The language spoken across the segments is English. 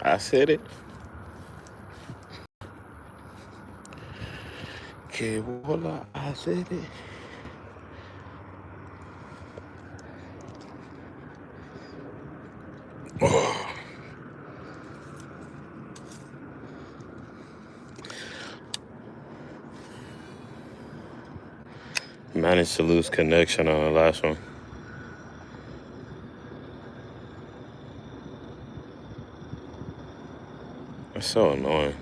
I said it. Que voila, I said it. Managed to lose connection on the last one. It's so annoying.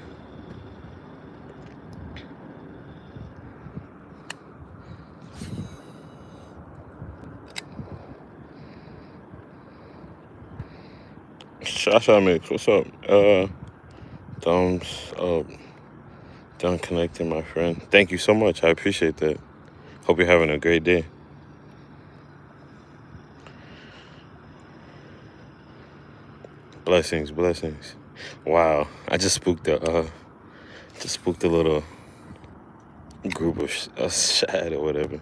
Shasha Mix, what's up? Thumbs up. Done connecting, my friend. Thank you so much. I appreciate that. Hope you're having a great day. Blessings, blessings. Wow, I just spooked a little group of shad or whatever.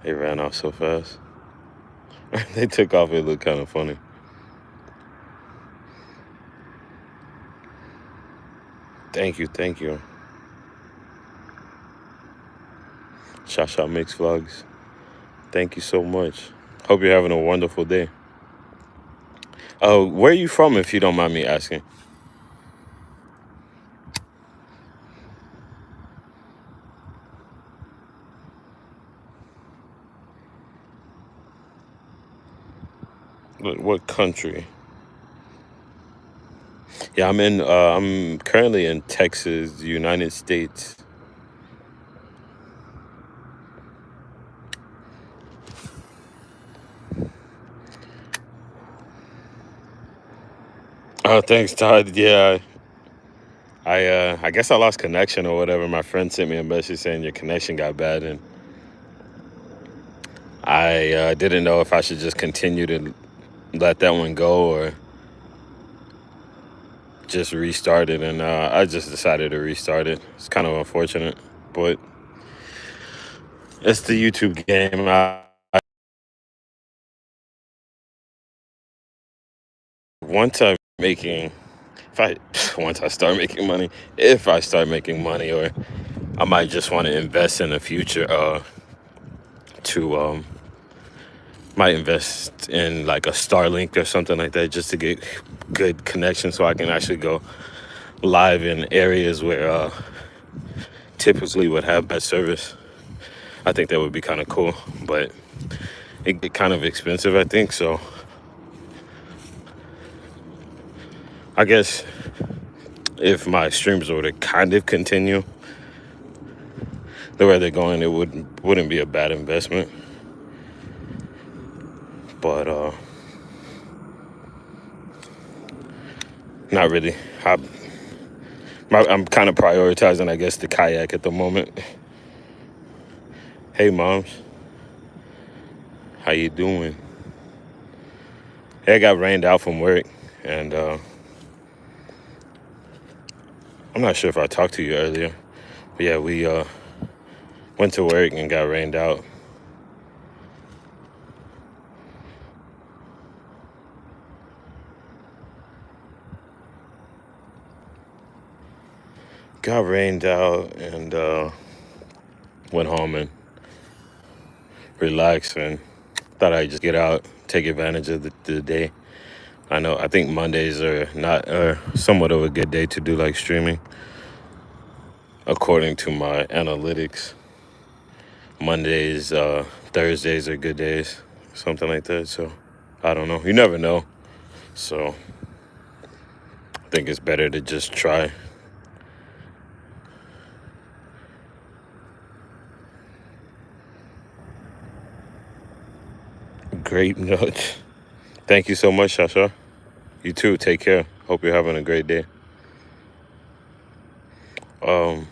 They ran off so fast. They took off. It looked kind of funny. Thank you, thank you. Shasha Mix Vlogs. Thank you so much. Hope you're having a wonderful day. Where are you from, if you don't mind me asking? What country? Yeah, I'm currently in Texas, United States. Oh, thanks, Todd. Yeah, I guess I lost connection or whatever. My friend sent me a message saying your connection got bad, and I didn't know if I should just continue to let that one go or just restart it. And I just decided to restart it. It's kind of unfortunate, but it's the YouTube game. Once I'm making, if I once I start making money, if I start making money, or I might just want to invest in the future. To might invest in like a Starlink or something like that, just to get good connection, so I can actually go live in areas where typically would have bad service. I think that would be kind of cool, but it get kind of expensive, I think. So I guess if my streams were to kind of continue the way they're going, it wouldn't be a bad investment. But not really. I'm kind of prioritizing, I guess, the kayak at the moment. Hey, moms, how you doing? Hey, I got rained out from work, and I'm not sure if I talked to you earlier, but yeah, we went to work and got rained out. Got rained out and went home and relaxed, and thought I'd just get out, take advantage of the day. I think Mondays are somewhat of a good day to do like streaming. According to my analytics, Mondays, Thursdays are good days, something like that. So I don't know. You never know. So I think it's better to just try. Grape nuts. Thank you so much, Shasha. You too. Take care. Hope you're having a great day. God,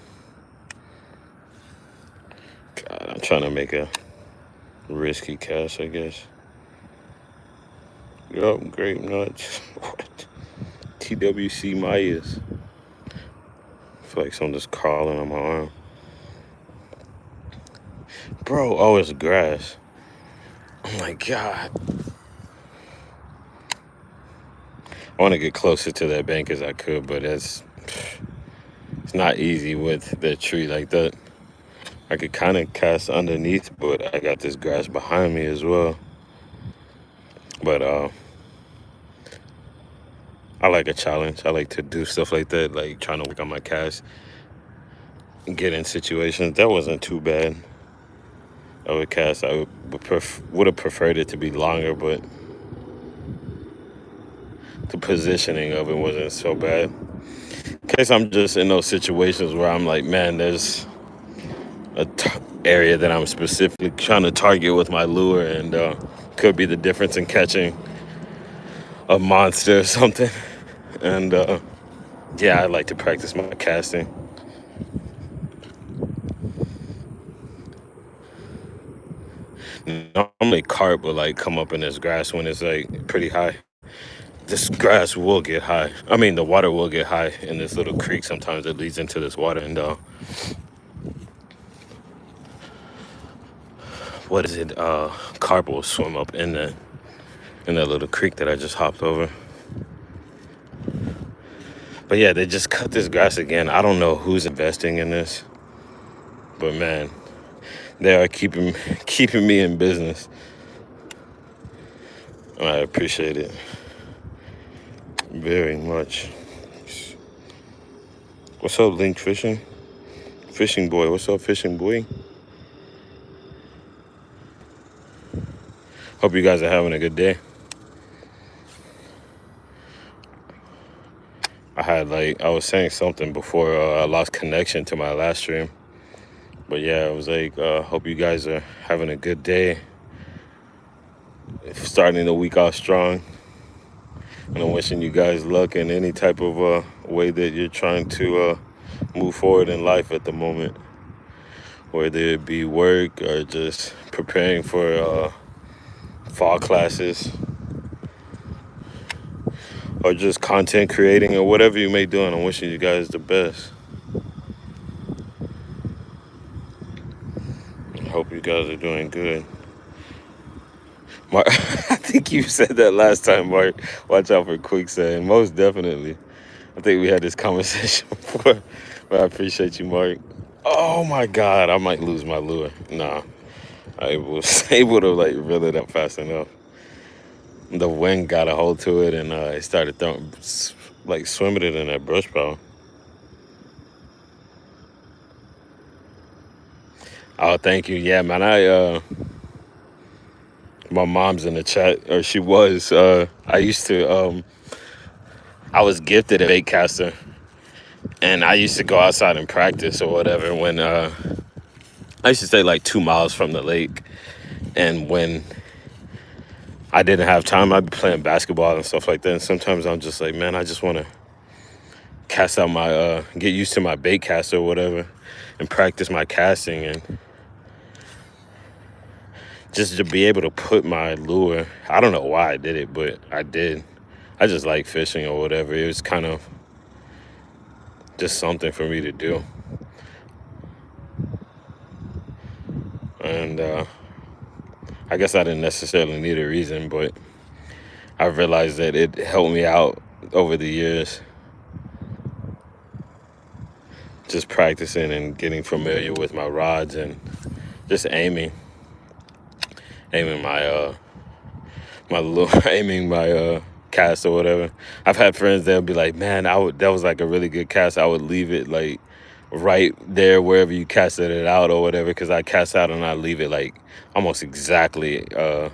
I'm trying to make a risky cash, I guess. Yup, grape nuts. What? TWC Myers. I feel like something's crawling on my arm. Bro, oh, it's grass. Oh my God. I want to get closer to that bank as I could, but it's not easy with the tree like that. I could kind of cast underneath, but I got this grass behind me as well. But I like a challenge. I like to do stuff like that, like trying to work on my cast and get in situations. That wasn't too bad of a cast. I would have preferred it to be longer, but the positioning of it wasn't so bad. In case I'm just in those situations where I'm like, man, there's a area that I'm specifically trying to target with my lure, and could be the difference in catching a monster or something. And yeah, I like to practice my casting. Normally, carp will like come up in this grass when it's like pretty high. This grass will get high. I mean, the water will get high in this little creek sometimes that leads into this water. And what is it? Carp will swim up in that little creek that I just hopped over. But yeah, they just cut this grass again. I don't know who's investing in this, but man, they are keeping me in business. I appreciate it very much. What's up, Link Fishing? Fishing boy, what's up, fishing boy? Hope you guys are having a good day. I was saying something before I lost connection to my last stream. But yeah, I was like, hope you guys are having a good day. Starting the week off strong. And I'm wishing you guys luck in any type of way that you're trying to move forward in life at the moment. Whether it be work or just preparing for fall classes. Or just content creating or whatever you may do. And I'm wishing you guys the best. I hope you guys are doing good. Mark, I think you said that last time, Mark. Watch out for quicksand. Most definitely. I think we had this conversation before, but I appreciate you, Mark. Oh my God, I might lose my lure. Nah, I was able to like reel it up fast enough. The wind got a hold to it, and it started swimming it in that brush pile. Oh, thank you. Yeah, man. My mom's in the chat, or she was. I was gifted a Baitcaster, and I used to go outside and practice or whatever when I used to stay like 2 miles from the lake. And when I didn't have time, I'd be playing basketball and stuff like that. And sometimes I'm just like, man, I just want to cast out get used to my Baitcaster or whatever and practice my casting, and just to be able to put my lure. I don't know why I did it, but I did. I just like fishing or whatever. It was kind of just something for me to do. And I guess I didn't necessarily need a reason, but I realized that it helped me out over the years. Just practicing and getting familiar with my rods and just aiming my cast or whatever. I've had friends that'll be like, man, that was like a really good cast. I would leave it like right there wherever you casted it out or whatever, because I cast out and I leave it like almost exactly where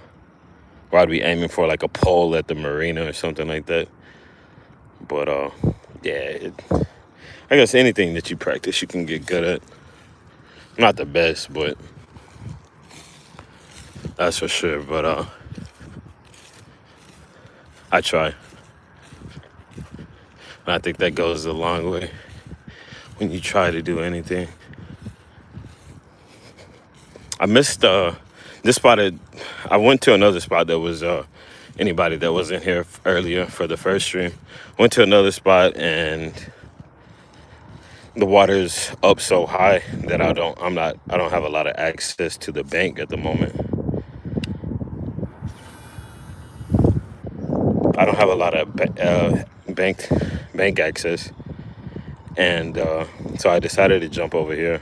I'd be aiming for, like a pole at the marina or something like that. But yeah, I guess anything that you practice you can get good at. Not the best, but that's for sure. But I try. And I think that goes a long way when you try to do anything. I missed this spot. I went to another spot that was anybody that wasn't here earlier for the first stream. Went to another spot, and the water's up so high that I don't have a lot of access to the bank at the moment. I don't have a lot of bank access, and so I decided to jump over here.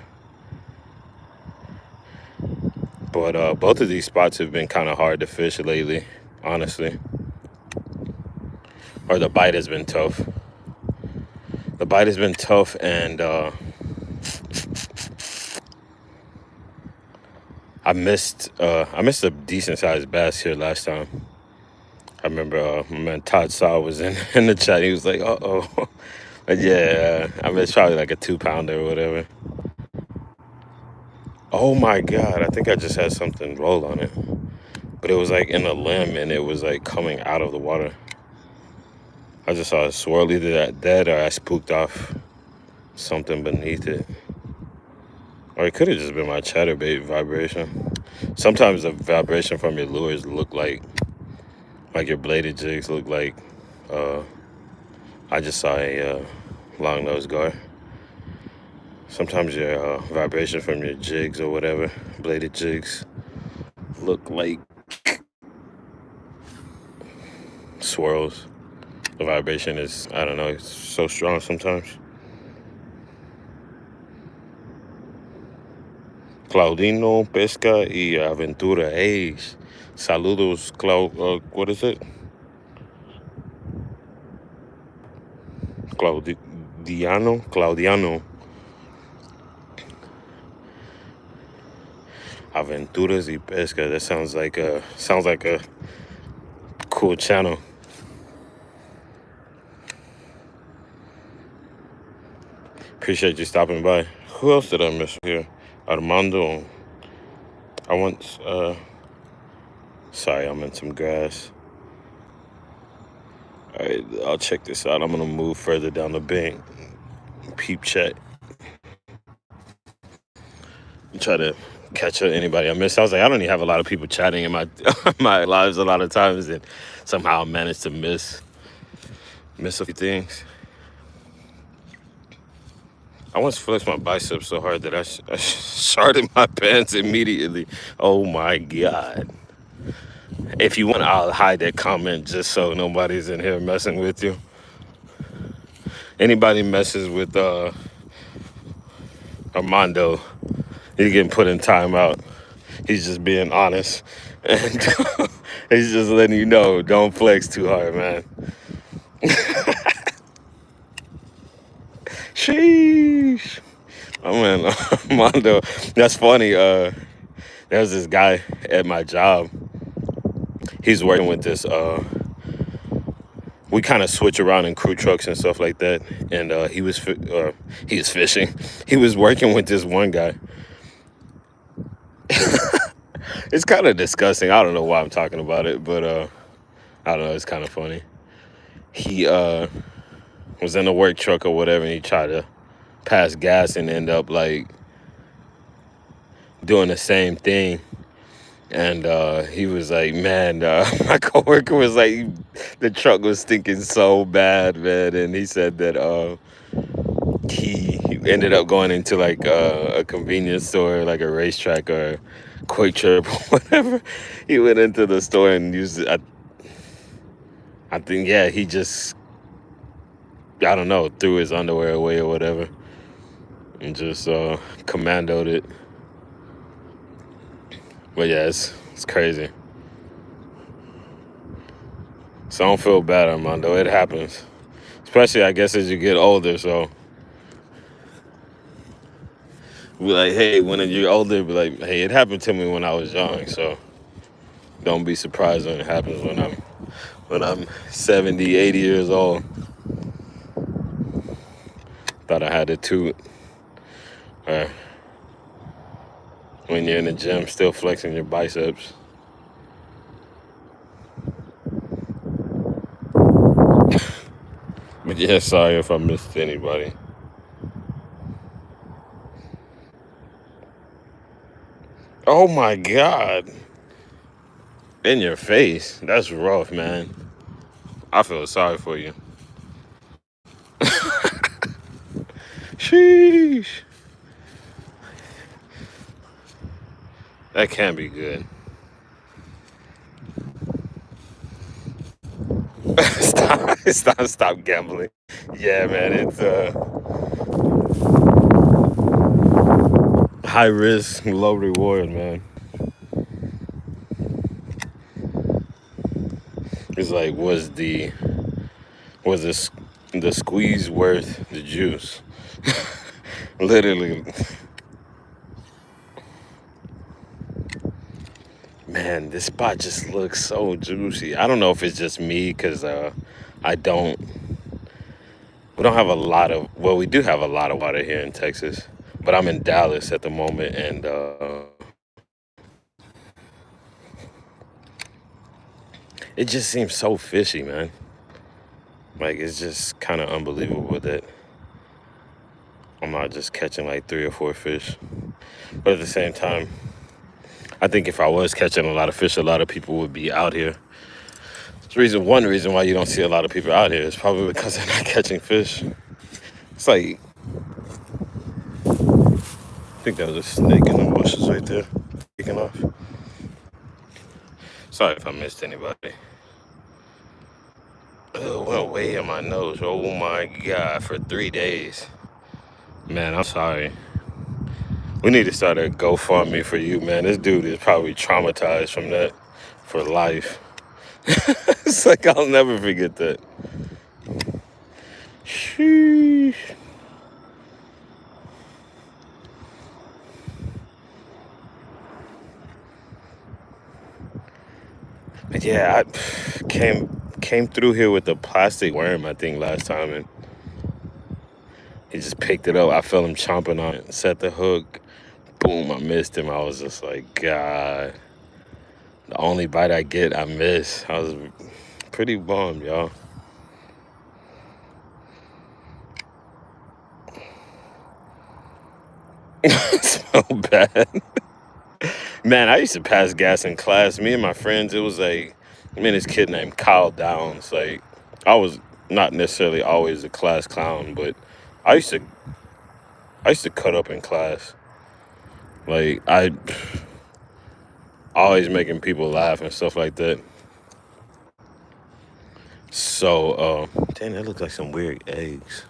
But both of these spots have been kind of hard to fish lately, honestly. Or the bite has been tough. The bite has been tough, and I missed a decent sized bass here last time. I remember my man Todd Saw was in in the chat. He was like, "Uh oh," but yeah, I mean it's probably like a 2 pounder or whatever. Oh my god, I think I just had something roll on it, but it was like in a limb and it was like coming out of the water. I just saw a swirl, either that dead or I spooked off something beneath it. Or it could have just been my chatterbait vibration. Sometimes the vibration from your lures look like your bladed jigs look like. Uh, I just saw a long nose gar. Sometimes your vibration from your jigs or whatever, bladed jigs, look like swirls. The vibration is, I don't know, it's so strong sometimes. Claudino, Pesca y Aventura. Hey, saludos, what is it? Claudiano. Aventuras y Pesca. That sounds like a cool channel. Appreciate you stopping by. Who else did I miss here? Armando. I want. Sorry, I'm in some grass. All right, I'll check this out. I'm gonna move further down the bank. Peep chat. Try to catch anybody I missed. I was like, I don't even have a lot of people chatting in my my lives a lot of times, and somehow I managed to miss a few things. I once flexed my biceps so hard that I sharded my pants immediately. Oh my god! If you want, I'll hide that comment just so nobody's in here messing with you. Anybody messes with Armando, he's getting put in timeout. He's just being honest, and he's just letting you know, don't flex too hard, man. Sheesh. Oh man, Armando, that's funny. There's this guy at my job. He's working with this. We kind of switch around in crew trucks and stuff like that. And he was fishing. He was working with this one guy. It's kind of disgusting. I don't know why I'm talking about it, but I don't know. It's kind of funny. He was in a work truck or whatever, and he tried to pass gas and end up like doing the same thing. And he was like, man, my coworker was like, the truck was stinking so bad, man. And he said that he ended up going into like a convenience store, like a racetrack or Quick Trip or whatever. He went into the store and used it. I think, yeah, he just, I don't know, threw his underwear away or whatever and just commandoed it. But yeah, it's crazy. So don't feel bad, Armando. It happens. Especially, I guess, as you get older. So be like, hey, when you're older, be like, hey, it happened to me when I was young. So don't be surprised when it happens when I'm 70, 80 years old. Thought I had a toot. When you're in the gym, still flexing your biceps. But yeah, sorry if I missed anybody. Oh my God. In your face. That's rough, man. I feel sorry for you. Sheesh. That can't be good. Stop gambling. Yeah, man, it's high risk, low reward, man. It's like, was this the squeeze worth the juice? Literally, man, this spot just looks so juicy. I don't know if it's just me because I don't we don't have a lot of, well, we do have a lot of water here in Texas, but I'm in Dallas at the moment, and it just seems so fishy, man. Like, it's just kind of unbelievable that I'm not just catching like 3 or 4 fish. But at the same time, I think if I was catching a lot of fish, a lot of people would be out here. One reason why you don't see a lot of people out here is probably because they're not catching fish. It's like, I think there was a snake in the bushes right there, taking off. Sorry if I missed anybody. Oh, went way in my nose. Oh my God, for 3 days. Man, I'm sorry. We need to start a GoFundMe for you, man. This dude is probably traumatized from that for life. It's like, I'll never forget that. Sheesh. But yeah, I came through here with a plastic worm, I think, last time, and he just picked it up. I felt him chomping on it, set the hook. Boom, I missed him. I was just like, God. The only bite I get, I miss. I was pretty bummed, y'all. It smelled bad. Man, I used to pass gas in class. Me and my friends, it was like, me and this kid named Kyle Downs. Like, I was not necessarily always a class clown, but I used to I used to cut up in class. Like, I always making people laugh and stuff like that. So, dang, that looks like some weird eggs.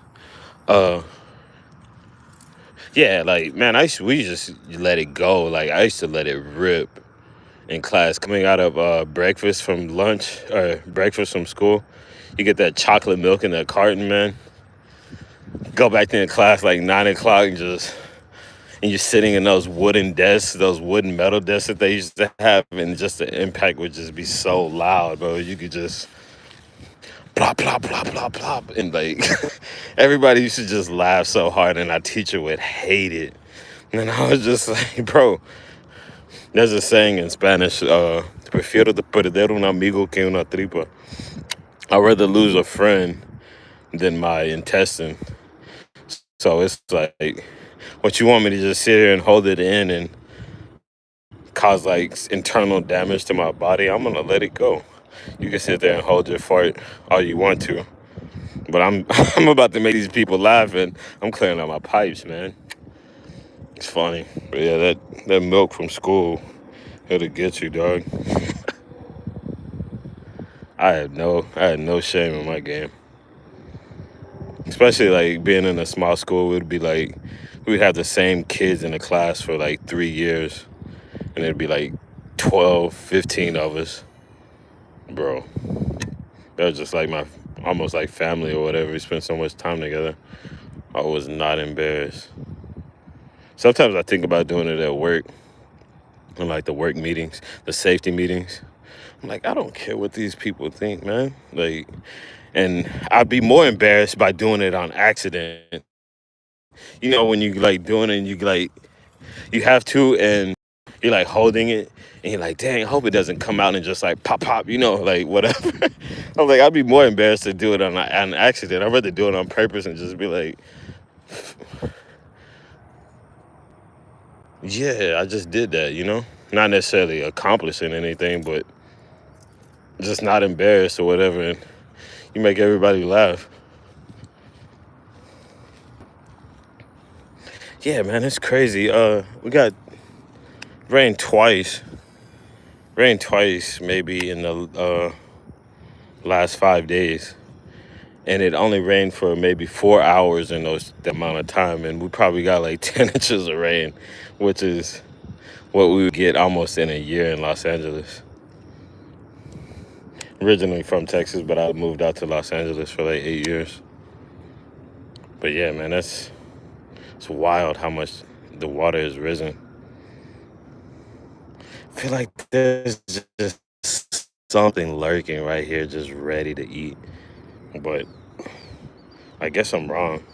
Uh, yeah, like, man, we just let it go. Like, I used to let it rip in class. Coming out of breakfast from lunch or breakfast from school, you get that chocolate milk in that carton, man. Go back into class like 9 o'clock and you're sitting in those wooden desks, those wooden metal desks that they used to have, and just the impact would just be so loud, bro. You could just plop, plop, plop, plop, plop. And like, everybody used to just laugh so hard, and our teacher would hate it. And I was just like, bro, there's a saying in Spanish, prefiero de perder un amigo que una tripa. I'd rather lose a friend than my intestine. So it's like, what you want me to just sit here and hold it in and cause like internal damage to my body? I'm gonna let it go. You can sit there and hold your fart all you want to, but I'm I'm about to make these people laugh, and I'm clearing out my pipes, man. It's funny, but yeah, that milk from school, it'll get you, dog. I had no shame in my game. Especially like being in a small school, it'd be like we'd have the same kids in the class for like 3 years, and it'd be like 12, 15 of us, bro. That was just like my almost like family or whatever. We spent so much time together. I was not embarrassed. Sometimes I think about doing it at work, in like the work meetings, the safety meetings. I'm like, I don't care what these people think, man. Like, and I'd be more embarrassed by doing it on accident. You know, when you like doing it and you like, you have to, and you're like holding it, and you're like, dang, I hope it doesn't come out and just like pop, pop, you know, like whatever. I'm like, I'd be more embarrassed to do it on an accident. I'd rather do it on purpose and just be like, yeah, I just did that, you know? Not necessarily accomplishing anything, but just not embarrassed or whatever. And you make everybody laugh. Yeah, man, it's crazy. We got rain twice. Rain twice, maybe in the last 5 days, and it only rained for maybe 4 hours in that amount of time, and we probably got like 10 inches of rain, which is what we would get almost in a year in Los Angeles. Originally from Texas, but I moved out to Los Angeles for like 8 years. But yeah, man, it's wild how much the water has risen. I feel like there's just something lurking right here, just ready to eat. But I guess I'm wrong.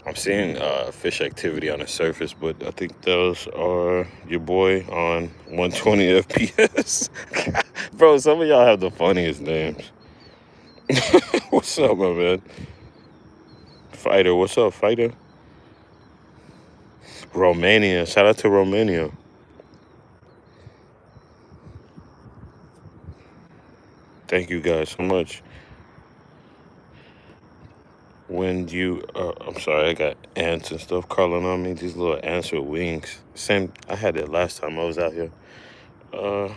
I'm seeing fish activity on the surface, but I think those are your boy on 120 FPS. Bro, some of y'all have the funniest names. What's up, my man? Fighter, what's up, Fighter? Romania, shout out to Romania. Thank you guys so much. When you, I'm sorry, I got ants and stuff crawling on me. These little ants with wings. Same, I had it last time I was out here. Uh,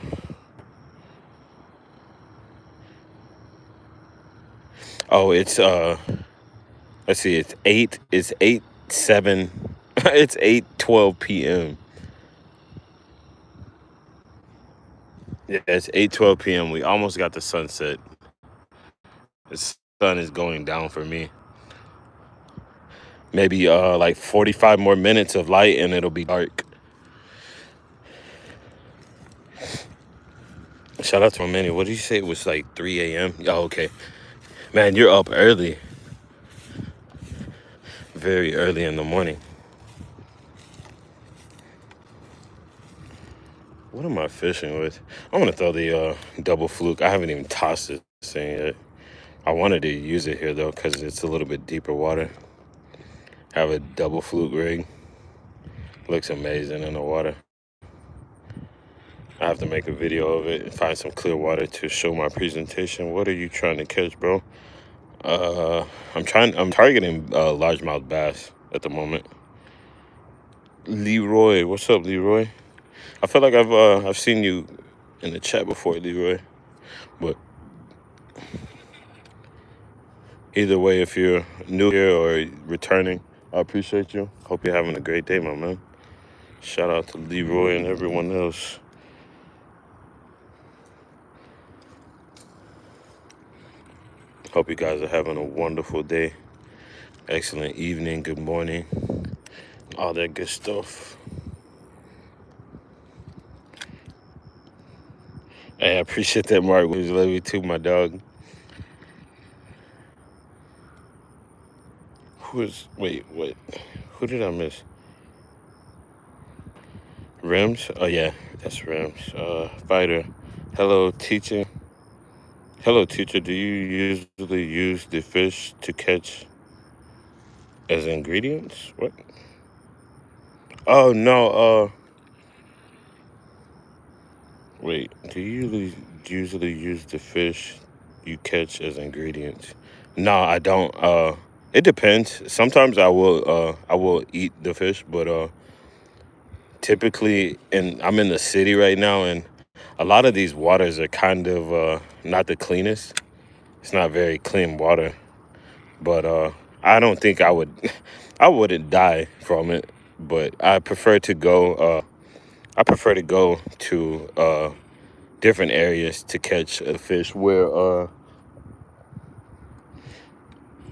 oh, let's see, it's 8, 7, it's 8:12 p.m. Yeah, it's 8:12 p.m. We almost got the sunset. The sun is going down for me. Maybe like 45 more minutes of light and it'll be dark. Shout out to Manny. What did you say? It was like 3 a.m. Oh, okay. Man, you're up early. Very early in the morning. What am I fishing with? I'm gonna throw the double fluke. I haven't even tossed this thing yet. I wanted to use it here though because it's a little bit deeper water. Have a double fluke rig. Looks amazing in the water. I have to make a video of it and find some clear water to show my presentation. What are you trying to catch, bro? I'm targeting largemouth bass at the moment. Leroy, what's up, Leroy? I feel like I've seen you in the chat before, Leroy. But either way, if you're new here or returning, I appreciate you. Hope you're having a great day, my man. Shout out to Leroy and everyone else. Hope you guys are having a wonderful day. Excellent evening, good morning, all that good stuff. Hey, I appreciate that, Mark. We love you too, my dog. Wait, who did I miss? Rims? Oh, yeah, that's Rims. Fighter. Hello, teacher. Hello, teacher. Do you usually use the fish to catch as ingredients? What? Oh, no, wait. Do you usually use the fish you catch as ingredients? No, I don't. It depends. Sometimes I will eat the fish, but typically, and I'm in the city right now, and a lot of these waters are kind of not the cleanest. It's not very clean water, but I don't think I would, I wouldn't die from it. But I prefer to go to different areas to catch a fish.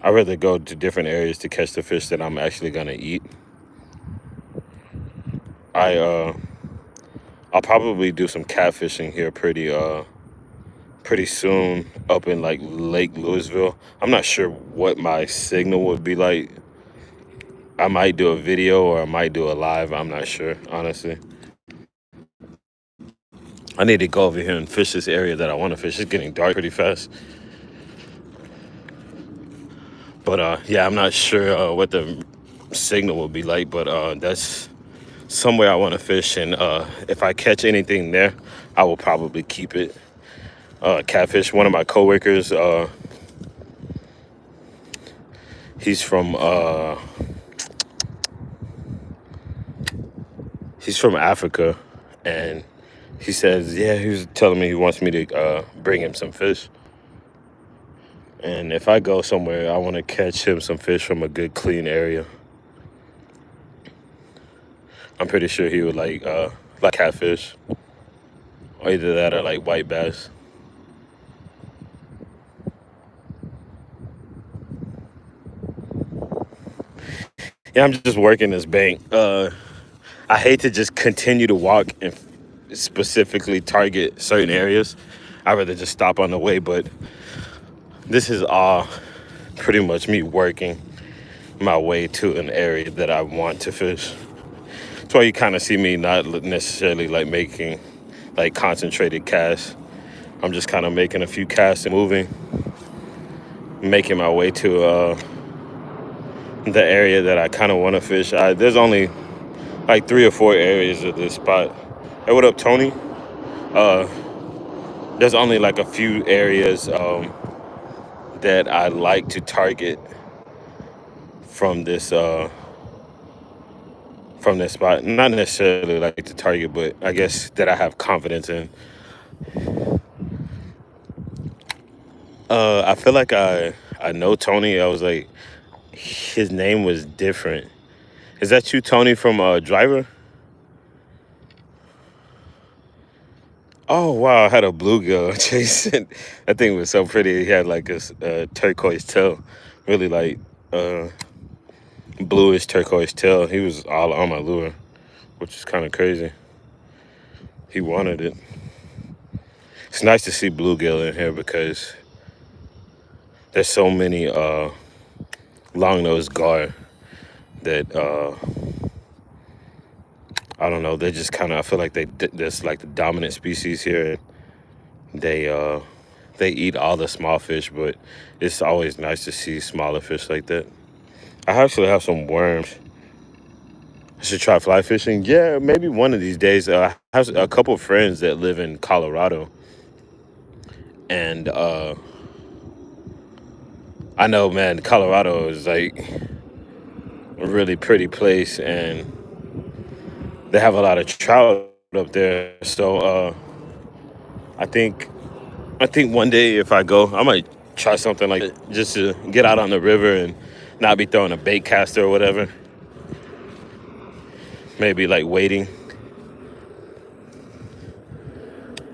I rather go to different areas to catch the fish that I'm actually gonna eat. I I'll probably do some catfishing here pretty soon up in like Lake Louisville. I'm not sure what my signal would be like. I might do a video or I might do a live. I'm not sure, honestly. I need to go over here and fish this area that I want to fish. It's getting dark pretty fast. But yeah, I'm not sure what the signal will be like, but that's somewhere I want to fish. And if I catch anything there, I will probably keep it. Catfish, one of my coworkers, he's from He's from Africa, and he says, yeah, he was telling me he wants me to bring him some fish. And if I go somewhere, I want to catch him some fish from a good, clean area. I'm pretty sure he would like catfish, or either that or like white bass. Yeah, I'm just working this bank. I hate to just continue to walk and specifically target certain areas. I'd rather just stop on the way, but this is all pretty much me working my way to an area that I want to fish. That's why you kind of see me not necessarily like making like concentrated casts. I'm just kind of making a few casts and moving, making my way to the area that I kind of want to fish. There's only like 3 or 4 areas of this spot. Hey, what up, Tony? Uh, there's only like a few areas that I like to target from this spot. Not necessarily like to target, but I guess that I have confidence in. I feel like I know Tony. I was like, his name was different. Is that you, Tony, from Driver? Oh wow, I had a bluegill chasing. That thing was so pretty. He had like a turquoise tail, really like uh, bluish turquoise tail. He was all on my lure, which is kind of crazy. He wanted it. It's nice to see bluegill in here because there's so many long-nosed gar that I don't know. They just kind of I feel like that's like the dominant species here. They eat all the small fish, but it's always nice to see smaller fish like that. I actually have some worms. I should try fly fishing. Yeah, maybe one of these days. I have a couple of friends that live in Colorado, and I know, man, Colorado is like a really pretty place, and they have a lot of trout up there. So I think I think one day if I go, I might try something like that just to get out on the river and not be throwing a baitcaster or whatever. Maybe like wading,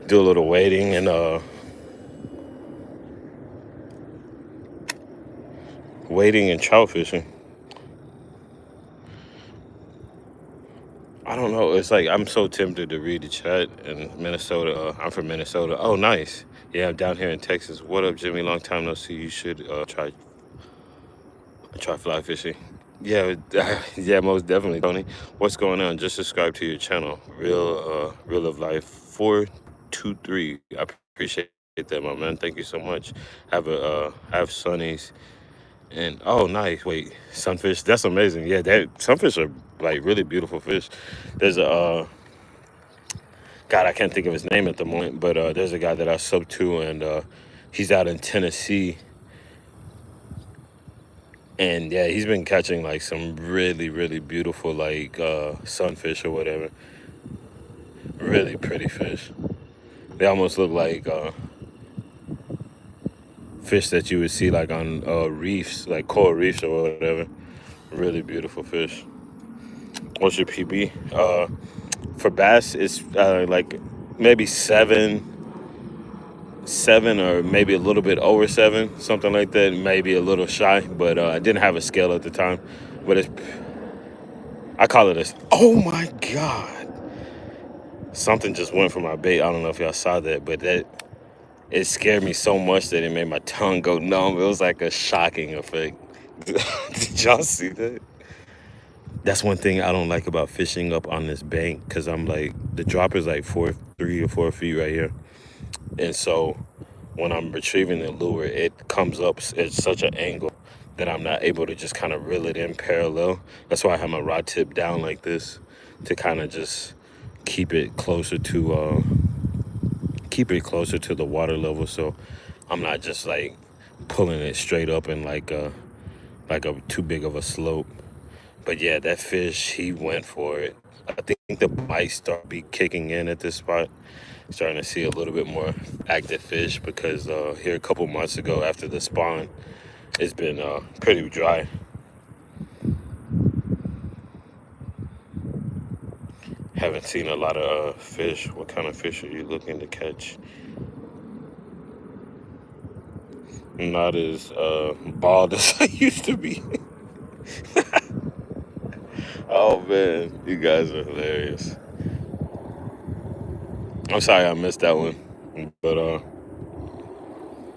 do a little wading and wading and trout fishing. I don't know. It's like I'm so tempted to read the chat in Minnesota. I'm from Minnesota. Oh, nice. Yeah, I'm down here in Texas. What up, Jimmy? Long time no see. You should try fly fishing. Yeah, yeah, most definitely, Tony. What's going on? Just subscribe to your channel, Real of Life 423. I appreciate that, my man. Thank you so much. Have sunnies and oh, nice. Wait, sunfish. That's amazing. Yeah, that sunfish are like really beautiful fish. There's a God, I can't think of his name at the moment, but there's a guy that I sub to, and he's out in Tennessee. And yeah, he's been catching like some really, really beautiful like sunfish or whatever. Really pretty fish. They almost look like fish that you would see like on reefs, like coral reefs or whatever. Really beautiful fish. What's your PB? For bass, it's like maybe seven or maybe a little bit over 7, something like that. Maybe a little shy, but I didn't have a scale at the time. But I call it a. Oh my God! Something just went for my bait. I don't know if y'all saw that, but it scared me so much that it made my tongue go numb. It was like a shocking effect. Did y'all see that? That's one thing I don't like about fishing up on this bank because I'm like the drop is like 3 or 4 feet right here, and so when I'm retrieving the lure, it comes up at such an angle that I'm not able to just kind of reel it in parallel. That's why I have my rod tip down like this to kind of just keep it closer to the water level, so I'm not just like pulling it straight up in like a too big of a slope. But yeah, that fish, he went for it. I think think the bite start be kicking in at this spot. Starting to see a little bit more active fish because here a couple months ago after the spawn, it's been pretty dry. Haven't seen a lot of fish. What kind of fish are you looking to catch? Not as bald as I used to be. Oh man, you guys are hilarious. I'm sorry I missed that one, but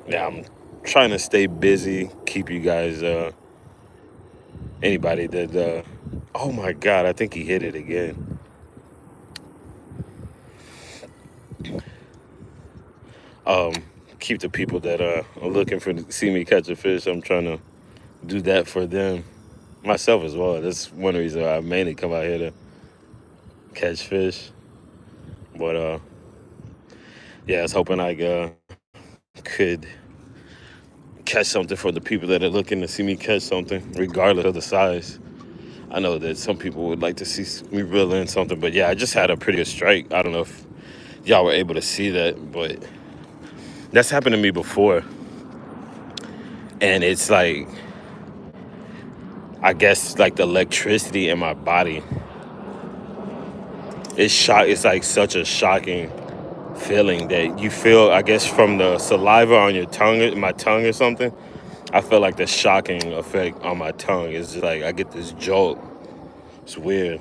yeah, I'm trying to stay busy, keep you guys. Anybody that oh my God, I think he hit it again. Um, keep the people that are looking for to see me catch a fish. I'm trying to do that for them, myself as well. That's one reason I mainly come out here to catch fish. But yeah, I was hoping I could catch something for the people that are looking to see me catch something, regardless of the size. I know that some people would like to see me reel in something, but yeah, I just had a pretty good strike. I don't know if y'all were able to see that, but that's happened to me before. And it's like, I guess, like the electricity in my body. It's like such a shocking feeling that you feel, I guess, from the saliva on your tongue, my tongue or something. I feel like the shocking effect on my tongue is just like I get this jolt. It's weird.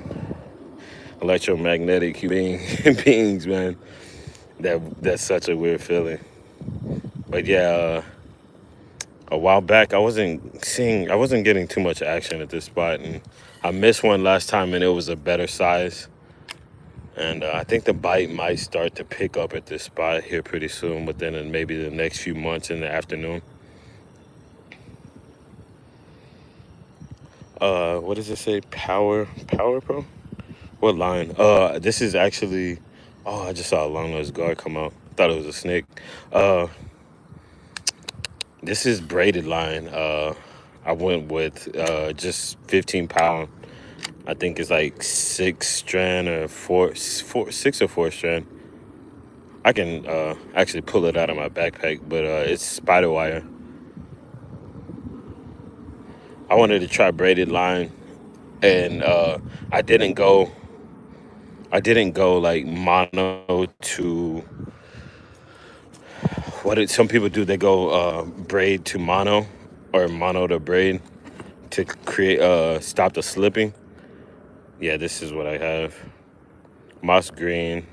Electromagnetic beings, man. That's such a weird feeling. But yeah, a while back I wasn't getting too much action at this spot, and I missed one last time, and it was a better size. And I think the bite might start to pick up at this spot here pretty soon, within maybe the next few months in the afternoon. What does it say? Power Pro? What line? This is actually. Oh, I just saw a long nose guard come out. Thought it was a snake. Uh, this is braided line. I went with just 15 pound. I think it's like 6 strand or four, 6 or 4 strand. I can actually pull it out of my backpack, but it's spider wire. I wanted to try braided line, and I didn't go. I didn't go like mono to what did some people do? They go braid to mono or mono to braid to create stop the slipping. Yeah, this is what I have. Moss green,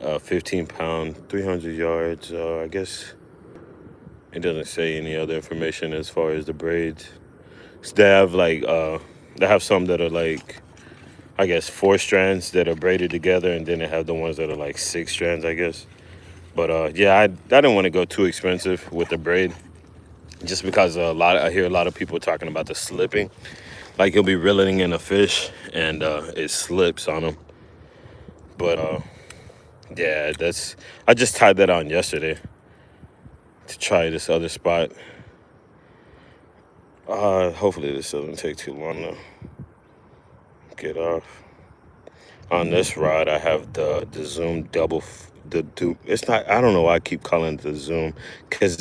15 pound, 300 yards. I guess it doesn't say any other information as far as the braids. So they have like they have some that are like, I guess, 4 strands that are braided together, and then they have the ones that are like 6 strands, I guess. But yeah, I didn't want to go too expensive with the braid, just because I hear a lot of people talking about the slipping. Like you'll be reeling in a fish and it slips on them. But yeah, I just tied that on yesterday to try this other spot. Hopefully this doesn't take too long to get off. On this rod, I have the Zoom double. It's not. I don't know why I keep calling it the Zoom, because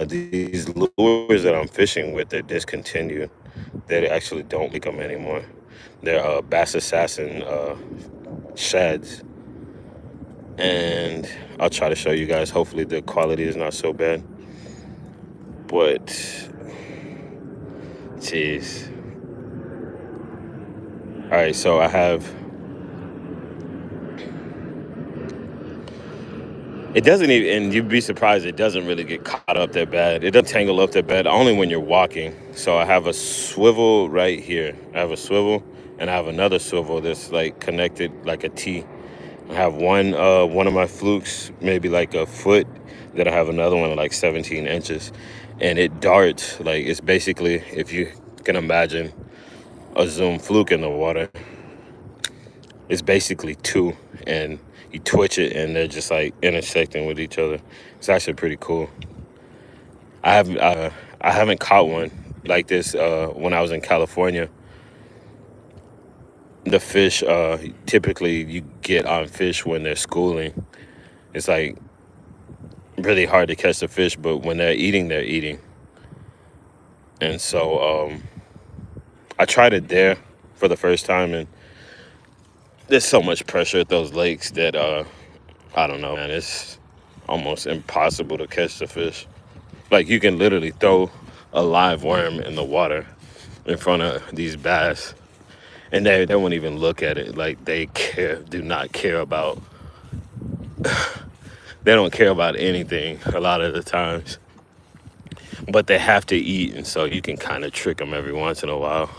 these lures that I'm fishing with, they're discontinued. They actually don't make them anymore. They're Bass Assassin shads, and I'll try to show you guys. Hopefully the quality is not so bad. But jeez. All right, so I have. It doesn't even, and you'd be surprised, it doesn't really get caught up that bad. It doesn't tangle up that bad, only when you're walking. So I have a swivel right here. I have a swivel, and I have another swivel that's like connected like a T. I have one of my flukes, maybe like a foot. Then I have another one like 17 inches. And it darts, like it's basically, if you can imagine a Zoom fluke in the water, it's basically two, and you twitch it, and they're just like intersecting with each other. It's actually pretty cool. I haven't caught one like this when I was in California. the fish typically you get on fish when they're schooling. It's like really hard to catch the fish, but when they're eating. And so I tried it there for the first time, and there's so much pressure at those lakes that I don't know, man. It's almost impossible to catch the fish. Like you can literally throw a live worm in the water in front of these bass, and they won't even look at it. Like do not care about. They don't care about anything a lot of the times, but they have to eat, and so you can kind of trick them every once in a while.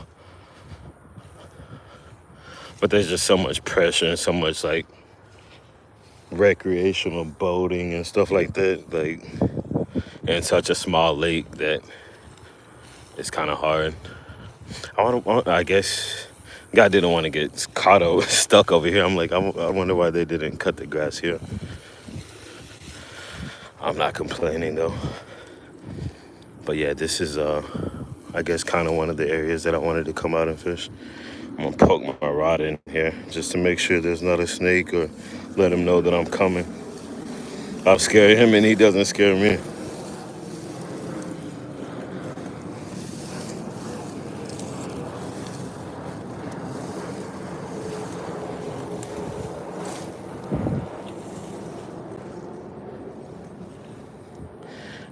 But there's just so much pressure and so much like recreational boating and stuff like that, like in such a small lake that it's kind of hard. I guess God didn't want to get caught stuck over here. I'm like, I wonder why they didn't cut the grass here. I'm not complaining though. But yeah, this is I guess kind of one of the areas that I wanted to come out and fish. I'm gonna poke my rod in here just to make sure there's not a snake, or let him know that I'm coming. I'll scare him and he doesn't scare me.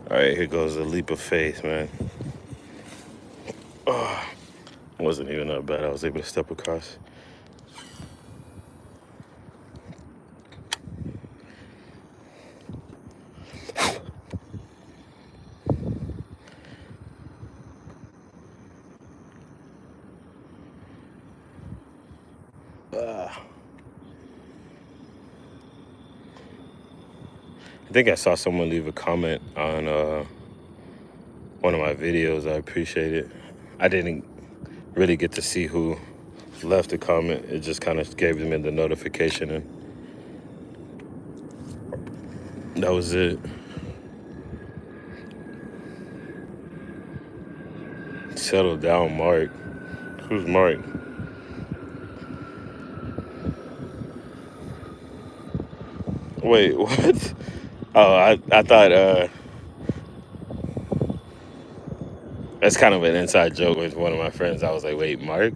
All right, here goes a leap of faith, man. Wasn't even that bad. I was able to step across. I think I saw someone leave a comment on one of my videos. I appreciate it. I didn't really get to see who left a comment. It just kind of gave them in the notification, and that was it. Settle down, Mark. Who's Mark? Wait, what? Oh, I thought that's kind of an inside joke with one of my friends. I was like, wait, Mark?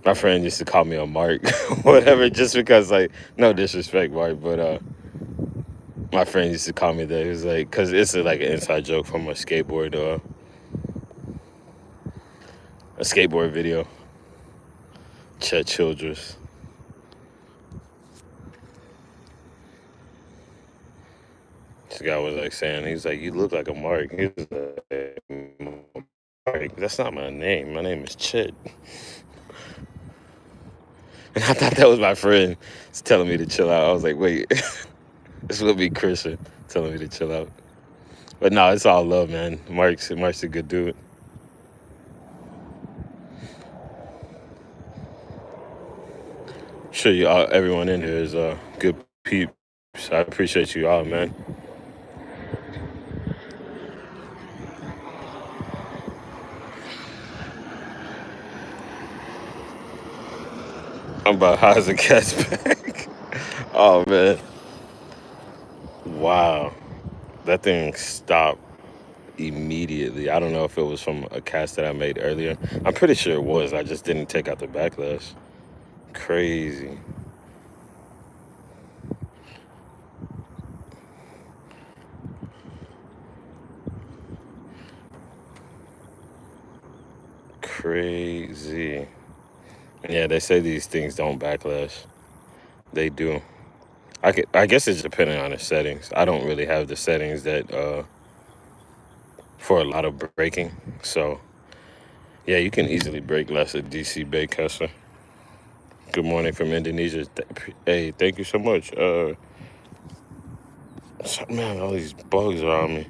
My friend used to call me a Mark, whatever, just because, like, no disrespect, Mark, but my friend used to call me that. He was like, because it's like an inside joke from a skateboard video. Chet Childress. This guy was like saying, he's like, you look like a Mark. He was like, Mark, that's not my name. My name is Chet. And I thought that was my friend telling me to chill out. I was like, wait, this would be Christian telling me to chill out. But no, it's all love, man. Mark's a good dude. Sure, you all, everyone in here is good peeps. I appreciate you all, man. I'm about high as a cat's back. Oh man, wow, that thing stopped immediately. I don't know if it was from a cast that I made earlier. I'm pretty sure it was. I just didn't take out the backlash. Crazy. Crazy. Yeah, they say these things don't backlash. They do. I guess it's depending on the settings. I don't really have the settings that for a lot of breaking. So yeah, you can easily break less at DC Baitcaster. Good morning from Indonesia. Hey, thank you so much. Man, all these bugs around me.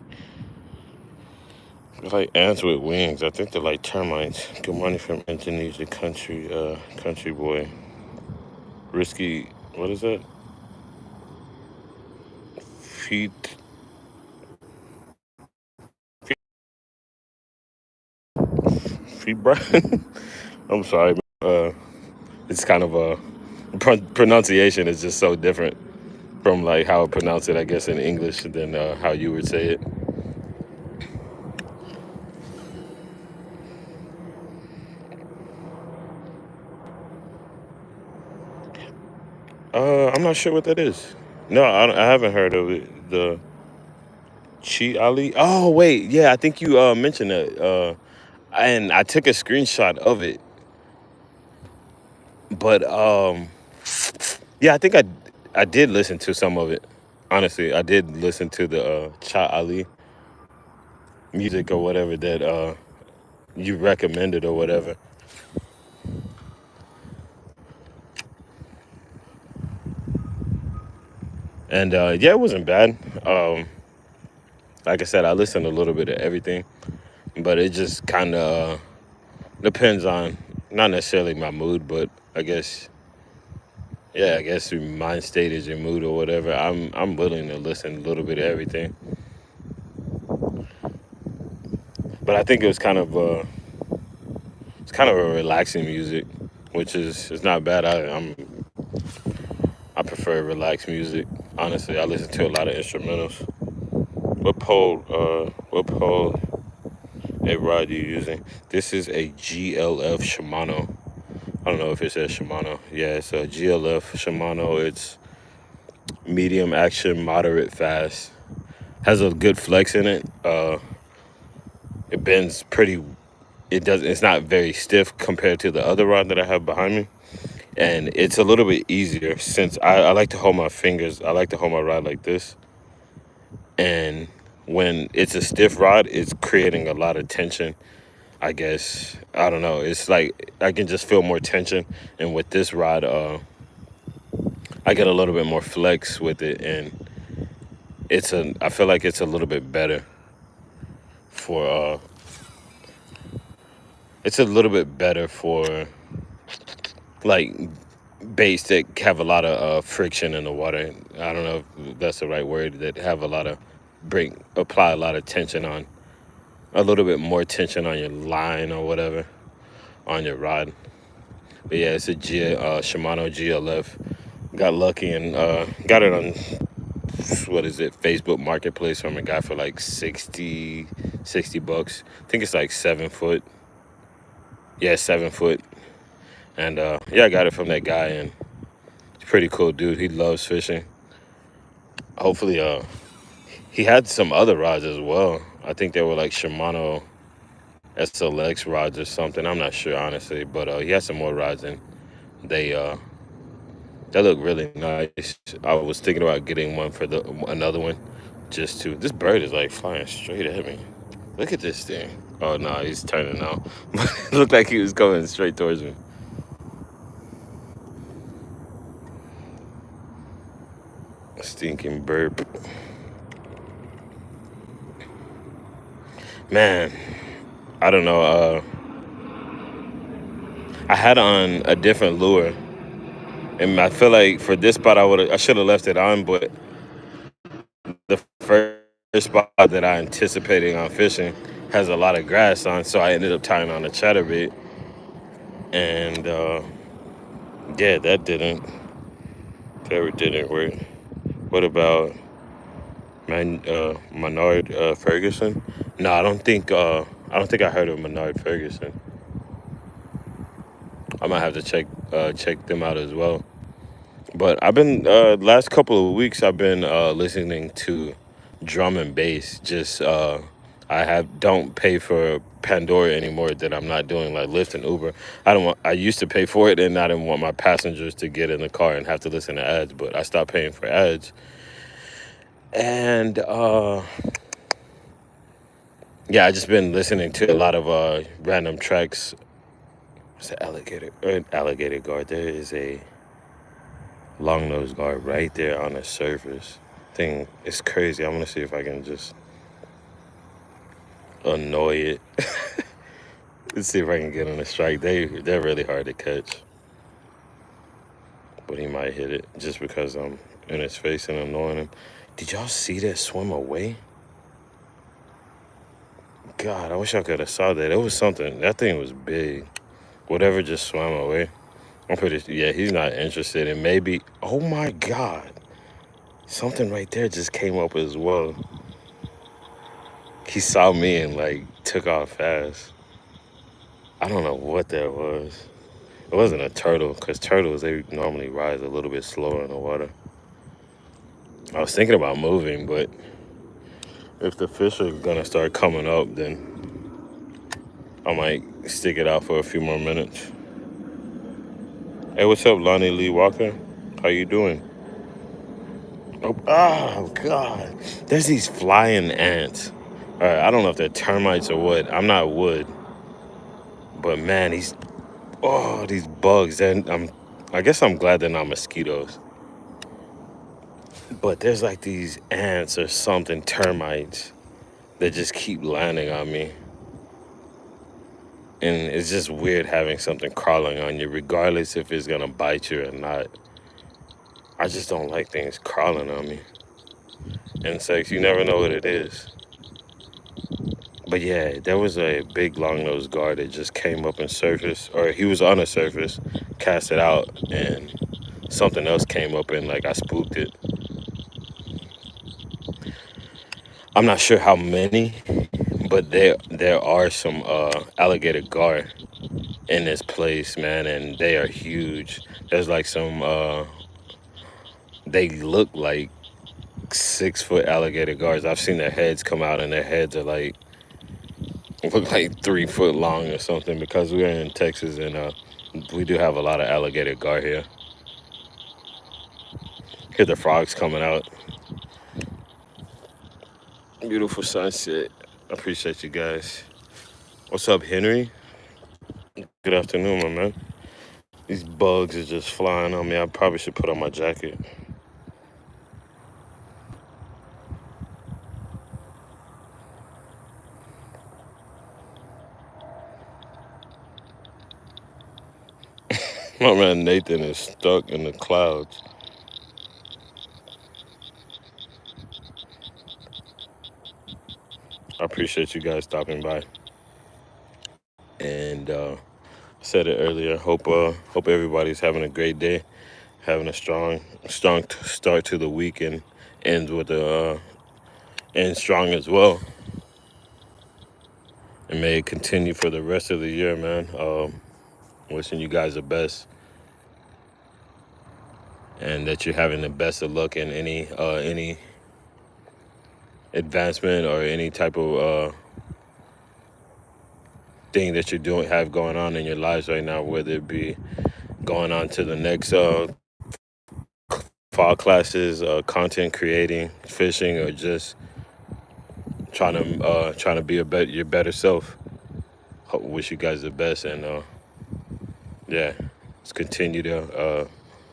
They're like ants with wings. I think they're like termites. Good morning from Indonesia, country boy. Risky, what is that? Feet, coffee, bro. I'm sorry. It's kind of pronunciation is just so different from like how I pronounce it, I guess, in English than how you would say it. I'm not sure what that is. No, I haven't heard of it. The Chi Ali. Oh wait, yeah, I think you mentioned that. And I took a screenshot of it, but yeah, I think I did listen to some of it. Honestly, I did listen to the Cha Ali music or whatever that you recommended or whatever. And yeah, it wasn't bad. Like I said, I listened a little bit of everything, but it just kind of depends on not necessarily my mood, but I guess yeah, I guess your mind state is your mood or whatever. I'm willing to listen a little bit of everything, but I think it was kind of it's kind of a relaxing music, which is it's not bad. I prefer relaxed music. Honestly, I listen to a lot of instrumentals. What pole a rod you using? This is a GLF Shimano. I don't know if it says Shimano. Yeah, it's a GLF Shimano. It's medium action, moderate fast. Has a good flex in it. It bends pretty. It does. It's not very stiff compared to the other rod that I have behind me, and it's a little bit easier since I like to hold my fingers. I like to hold my rod like this, and when it's a stiff rod, it's creating a lot of tension. I guess I don't know. It's like I can just feel more tension, and with this rod, I get a little bit more flex with it, and I feel like it's a little bit better for it's a little bit better for like baits that have a lot of friction in the water. I don't know if that's the right word, that have a lot of apply a lot of tension on a little bit more tension on your line or whatever on your rod. But yeah, it's a Shimano GLF. Got lucky and got it on what is it, Facebook Marketplace from a guy for like 60 bucks. I think it's like 7 foot. Yeah, 7 foot. And yeah, I got it from that guy, and he's a pretty cool dude. He loves fishing. Hopefully, he had some other rods as well. I think they were like Shimano SLX rods or something. I'm not sure honestly, but he had some more rods, and they they look really nice. I was thinking about getting one for the another one, just to. This bird is like flying straight at me. Look at this thing. Oh no, he's turning now. It looked like he was coming straight towards me. Stinking burp. Man, I don't know. I had on a different lure, and I feel like for this spot I should have left it on, but the first spot that I anticipating on fishing has a lot of grass on, so I ended up tying on a chatterbait, and yeah, that didn't work. What about Menard Ferguson? No, I don't think I heard of Menard Ferguson. I might have to check them out as well. But I've been last couple of weeks I've been listening to drum and bass. Just I have don't pay for Pandora anymore, that I'm not doing like Lyft and Uber. I used to pay for it, and I didn't want my passengers to get in the car and have to listen to ads, but I stopped paying for ads. And yeah, I just been listening to a lot of random tracks. It's an alligator guard. There is a long nose guard right there on the surface. Thing, it's crazy. I'm gonna see if I can just annoy it. Let's see if I can get on a strike. They're really hard to catch, but he might hit it just because I'm in his face and annoying him. Did y'all see that swim away? God, I wish I could have saw that. It was something. That thing was big. Whatever just swam away. I'm pretty. Yeah, he's not interested. And maybe. Oh my God, something right there just came up as well. He saw me and like took off fast. I don't know what that was. It wasn't a turtle, because turtles, they normally rise a little bit slower in the water. I was thinking about moving, but if the fish are gonna start coming up, then I might stick it out for a few more minutes. Hey, what's up, Lonnie Lee Walker? How you doing? Oh God, there's these flying ants. All right, I don't know if they're termites or what. I'm not wood, but man, these bugs. I guess I'm glad they're not mosquitoes. But there's like these ants or something, termites, that just keep landing on me. And it's just weird having something crawling on you, regardless if it's gonna bite you or not. I just don't like things crawling on me. Insects, you never know what it is. But yeah, there was a big long-nosed guard that just came up and surfaced, or he was on the surface, cast it out, and something else came up and like I spooked it. I'm not sure how many, but there are some alligator gar in this place, man, and they are huge. There's like some they look like 6 foot alligator guards. I've seen their heads come out, and their heads are like look like 3 foot long or something, because we're in Texas and we do have a lot of alligator gar here. Hear the frogs coming out. Beautiful sunset. I appreciate you guys. What's up, Henry? Good afternoon, my man. These bugs are just flying on me. I probably should put on my jacket. My man Nathan is stuck in the clouds. I appreciate you guys stopping by. And said it earlier. Hope everybody's having a great day, having a strong start to the week, and ends with a end strong as well. And may it continue for the rest of the year, man. Wishing you guys the best, and that you're having the best of luck in any advancement or any type of thing that you're doing have going on in your lives right now, whether it be going on to the next fall classes, content creating, fishing, or just trying to be your better self. Wish you guys the best, and yeah, let's continue to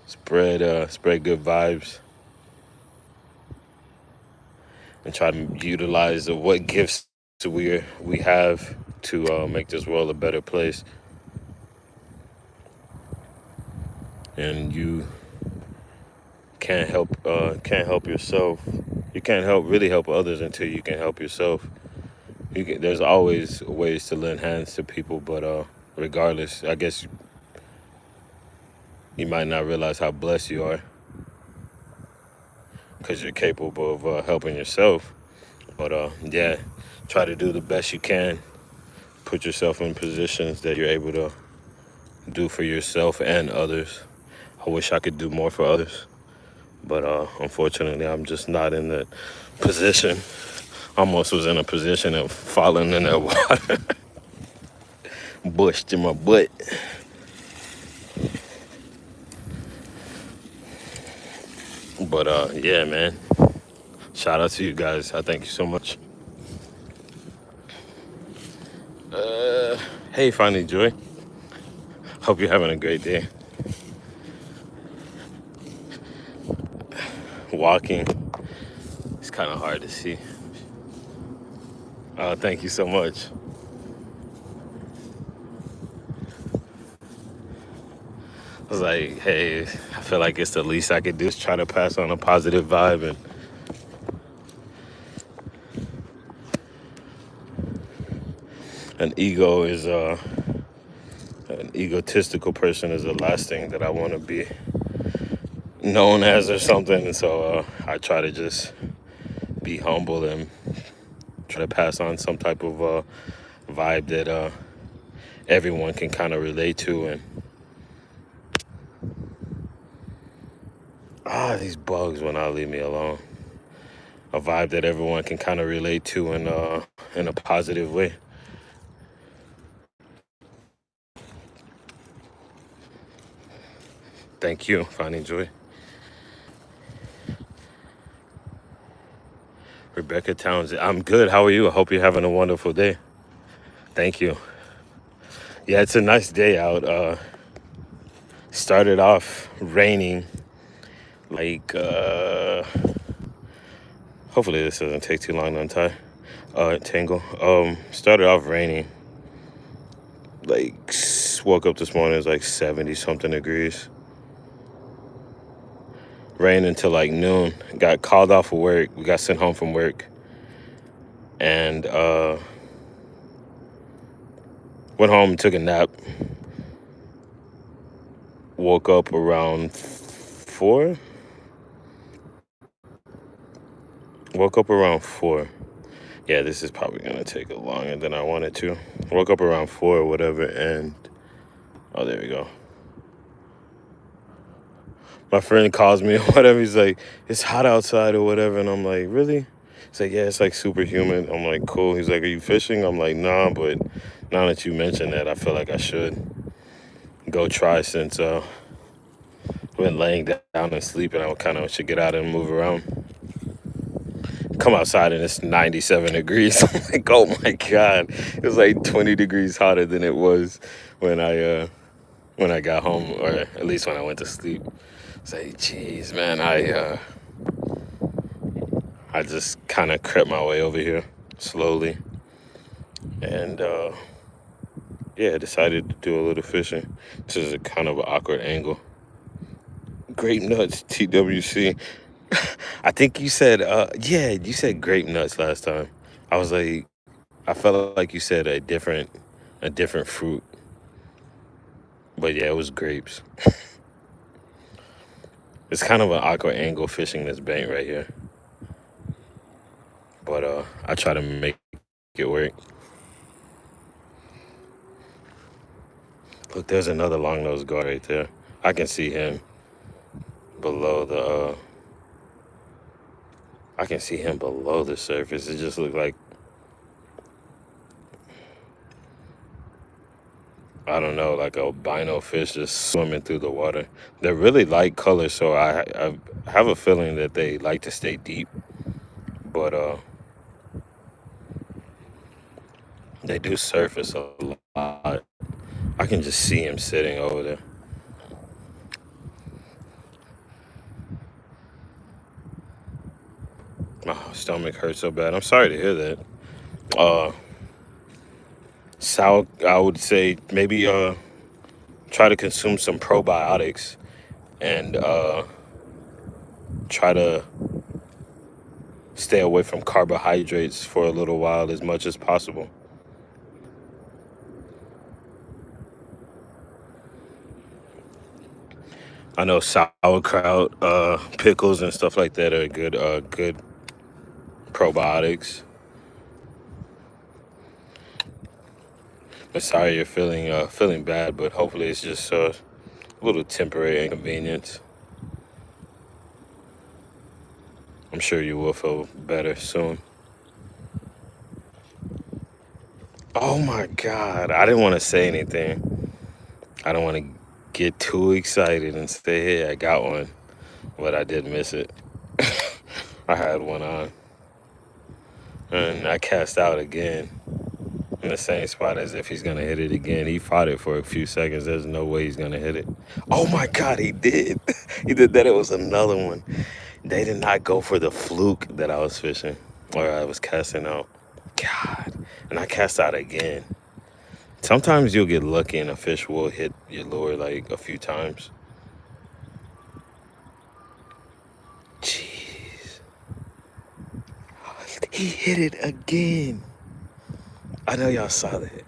spread good vibes, and try to utilize what gifts we have to make this world a better place. And you can't help yourself. You can't really help others until you can help yourself. There's always ways to lend hands to people, but regardless, I guess you might not realize how blessed you are, because you're capable of helping yourself. But yeah, try to do the best you can. Put yourself in positions that you're able to do for yourself and others. I wish I could do more for others, but unfortunately, I'm just not in that position. Almost was in a position of falling in that water, bushed in my butt. But yeah, man. Shout out to you guys. I thank you so much. Hey, Finding Joy. Hope you're having a great day. Walking, it's kind of hard to see. Thank you so much. I was like, hey, I feel like it's the least I could do is try to pass on a positive vibe, and an ego is an egotistical person is the last thing that I want to be known as or something. And so I try to just be humble and try to pass on some type of vibe that everyone can kind of relate to. And these bugs will not leave me alone. A vibe that everyone can kind of relate to in a positive way. Thank you. Finding joy. Rebecca Townsend. I'm good. How are you? I hope you're having a wonderful day. Thank you. Yeah, it's a nice day out. Started off raining. Like, hopefully this doesn't take too long to untie. Tangle. Started off raining. Like, woke up this morning, it was like 70 something degrees. Rained until like noon. Got called off of work. We got sent home from work. And went home and took a nap. Woke up around 4. Woke up around 4. Yeah, this is probably going to take longer than I wanted to. Woke up around 4 or whatever, and oh, there we go. My friend calls me or whatever. He's like, it's hot outside or whatever. And I'm like, really? He's like, yeah, it's like super humid. I'm like, cool. He's like, are you fishing? I'm like, nah, but now that you mention that, I feel like I should go try since I've been laying down and sleeping. I kind of should get out and move around. Come outside and it's 97 degrees. I'm like, oh my God. It was like 20 degrees hotter than it was when I got home, or at least when I went to sleep. It's like, geez, man, I just kind of crept my way over here slowly. And yeah, decided to do a little fishing. This is a kind of an awkward angle. Grape nuts, TWC. I think you said, yeah, you said grape nuts last time. I was like, I felt like you said a different fruit. But yeah, it was grapes. It's kind of an awkward angle fishing this bank right here. But I try to make it work. Look, there's another long-nosed guard right there. I can see him below the I can see him below the surface. It just looked like, I don't know, like a albino fish just swimming through the water. They're really light color, so I have a feeling that they like to stay deep. But they do surface a lot. I can just see him sitting over there. My stomach hurts so bad. I'm sorry to hear that. I would say maybe try to consume some probiotics and try to stay away from carbohydrates for a little while as much as possible. I know sauerkraut, pickles, and stuff like that are good probiotics. I'm sorry you're feeling bad, but hopefully it's just a little temporary inconvenience. I'm sure you will feel better soon. Oh my God, I didn't want to say anything. I don't want to get too excited and say, hey, I got one, but I did miss it. I had one on, and I cast out again in the same spot as if he's gonna hit it again. He fought it for a few seconds. There's no way he's gonna hit it. Oh my God, he did. He did that. It was another one. They did not go for the fluke that I was fishing or I was casting out. God, and I cast out again. Sometimes you'll get lucky and a fish will hit your lure like a few times. Jeez. He hit it again. I know y'all saw that.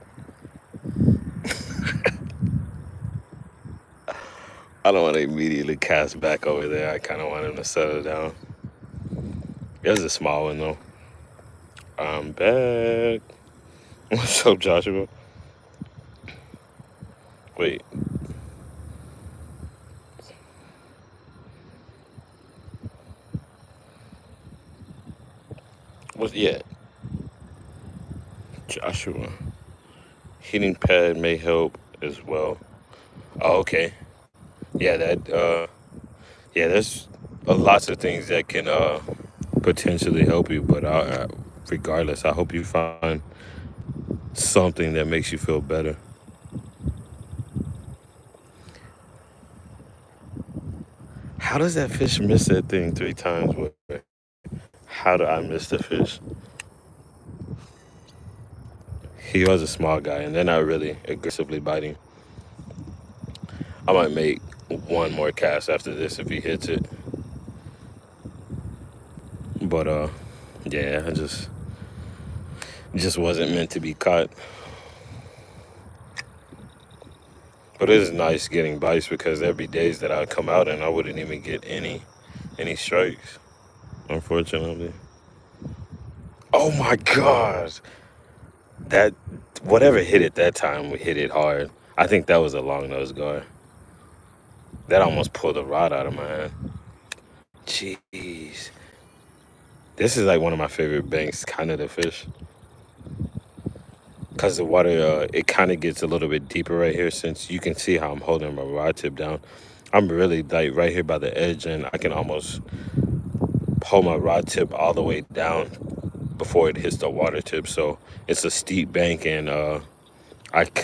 I don't want to immediately cast back over there. I kind of want him to settle down. It was a small one though. I'm back. What's up, Joshua? Wait, what? Yeah, Joshua. Heating pad may help as well. Oh, okay. Yeah, that. Yeah, there's lots of things that can potentially help you, but regardless, I hope you find something that makes you feel better. How does that fish miss that thing 3 times? How do I miss the fish? He was a small guy, and they're not really aggressively biting. I might make one more cast after this if he hits it. But yeah, I just wasn't meant to be caught. But it is nice getting bites because there'd be days that I'd come out and I wouldn't even get any strikes. Unfortunately. Oh my god, that whatever hit it that time, we hit it hard. I think that was a long nose guard. That almost pulled the rod out of my hand. Jeez. This is like one of my favorite banks, kind of the fish. Because the water, it kind of gets a little bit deeper right here since you can see how I'm holding my rod tip down. I'm really like right here by the edge and I can almost hold my rod tip all the way down before it hits the water tip. So it's a steep bank and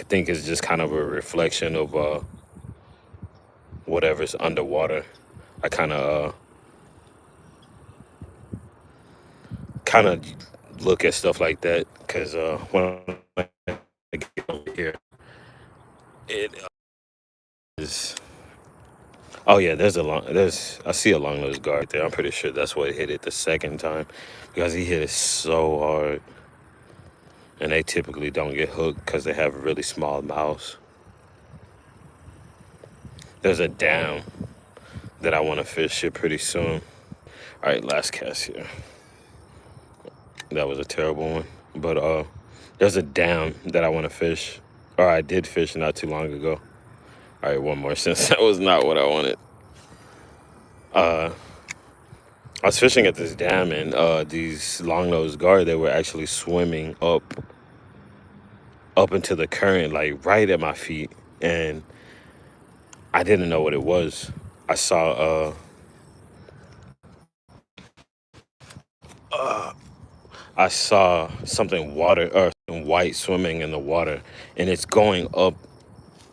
think it's just kind of a reflection of whatever's underwater. I kind of look at stuff like that because when I get over here, it is. Oh yeah, there's I see a long nose guard there. I'm pretty sure that's what hit it the second time because he hit it so hard, and they typically don't get hooked because they have really small mouths. There's a dam that I want to fish here pretty soon. All right, last cast here. That was a terrible one, but there's a dam that I want to fish, or I did fish not too long ago. All right, one more since that was not what I wanted. Uh, I was fishing at this dam and these long-nosed gar, they were actually swimming up into the current, like right at my feet, and I didn't know what it was. I saw I saw something water or something white swimming in the water, and it's going up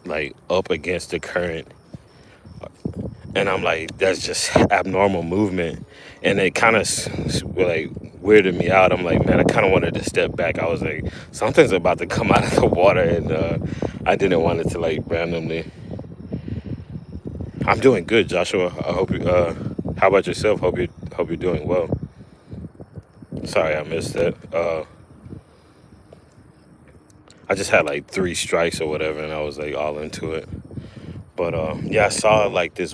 like up against the current, and I'm like, that's just abnormal movement, and it kind of like weirded me out. I'm like, man, I kind of wanted to step back. I was like, something's about to come out of the water, and I didn't want it to like randomly. I'm doing good, Joshua. I hope you. How about yourself? Hope you're doing well. Sorry, I missed that. I just had like 3 strikes or whatever, and I was like all into it. But yeah, I saw like this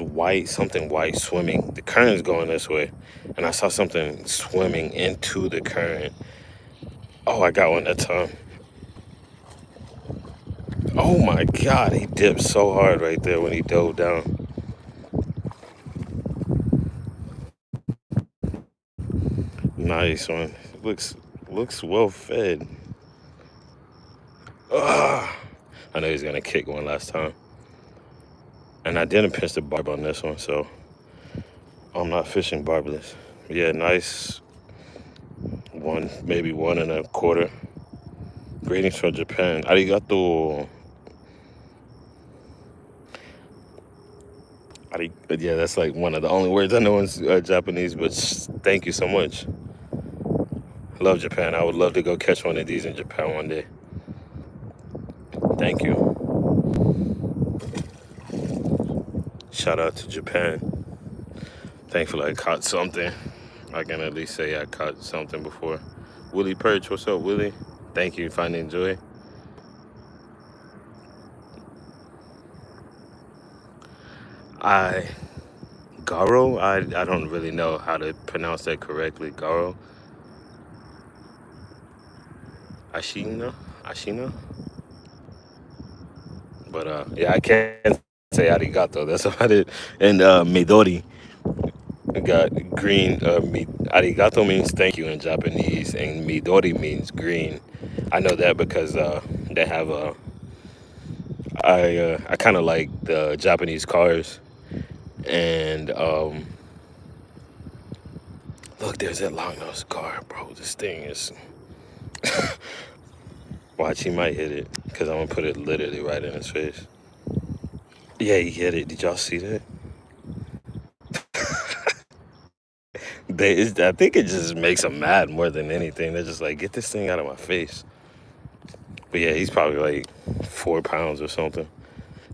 something white swimming. The current's going this way, and I saw something swimming into the current. Oh, I got one that time. Oh my God, he dipped so hard right there when he dove down. Nice one. Looks well fed. Ah, I know he's gonna kick one last time, and I didn't pinch the barb on this one, so I'm not fishing barbless. Yeah, nice one, maybe 1 1/4. Greetings from Japan. Arigato. Yeah, that's like one of the only words I know in Japanese, but thank you so much. Love Japan. I would love to go catch one of these in Japan one day. Thank you. Shout out to Japan. Thankfully, I caught something. I can at least say I caught something before. Willie Perch, what's up, Willie? Thank you, finding joy. I Garo. I don't really know how to pronounce that correctly. Garo, Ashina, Ashina. But yeah, I can't say arigato. That's about it. And midori. We got green. Arigato means thank you in Japanese, and midori means green. I know that because they have a. I kind of like the Japanese cars, and look, there's that long nose car, bro. This thing is. Watch, he might hit it because I'm gonna put it literally right in his face. Yeah, he hit it. Did y'all see that? I think it just makes them mad more than anything. They're just like, get this thing out of my face. But yeah, he's probably like 4 pounds or something.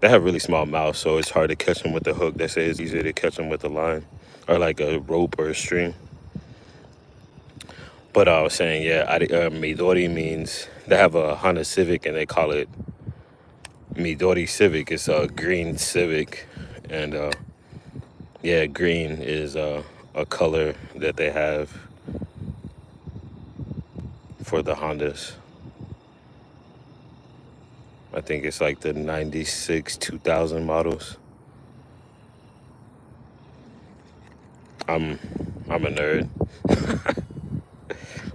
They have really small mouths, so it's hard to catch them with the hook. They say it's easier to catch them with a line or like a rope or a string. But I was saying, yeah, Midori means they have a Honda Civic and they call it Midori Civic. It's a green Civic, and yeah, green is a color that they have for the Hondas. I think it's like the 96 2000 models. I'm I'm a nerd.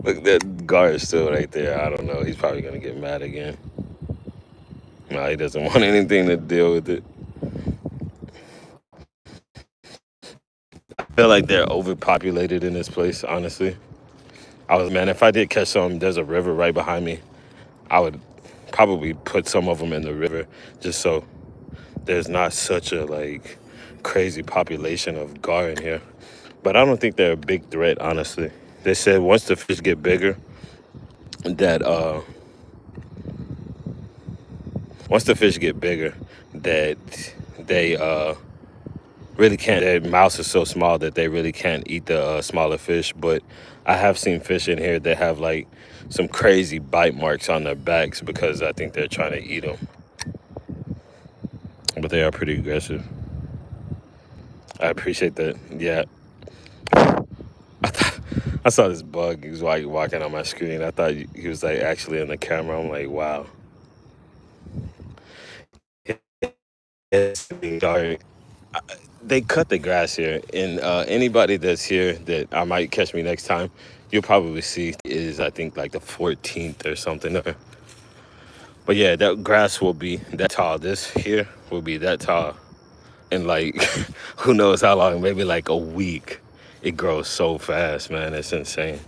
Look, that guard is still right there. I don't know. He's probably gonna get mad again. No, he doesn't want anything to deal with it. I feel like they're overpopulated in this place, honestly. Man, if I did catch some, there's a river right behind me. I would probably put some of them in the river just so there's not such a like crazy population of gar in here. But I don't think they're a big threat, honestly. They said once the fish get bigger, that once the fish get bigger, that they really can't. Their mouths are so small that they really can't eat the smaller fish. But I have seen fish in here that have like some crazy bite marks on their backs because I think they're trying to eat them. But they are pretty aggressive. I appreciate that. Yeah, I saw this bug. He was like walking on my screen. I thought he was like actually in the camera. I'm like, wow. Yes, sorry. They cut the grass here, and anybody that's here that I might catch me next time, you'll probably see is I think like the 14th or something. But yeah, that grass will be that tall. This here will be that tall, and like who knows how long? Maybe like a week. It grows so fast, man. It's insane.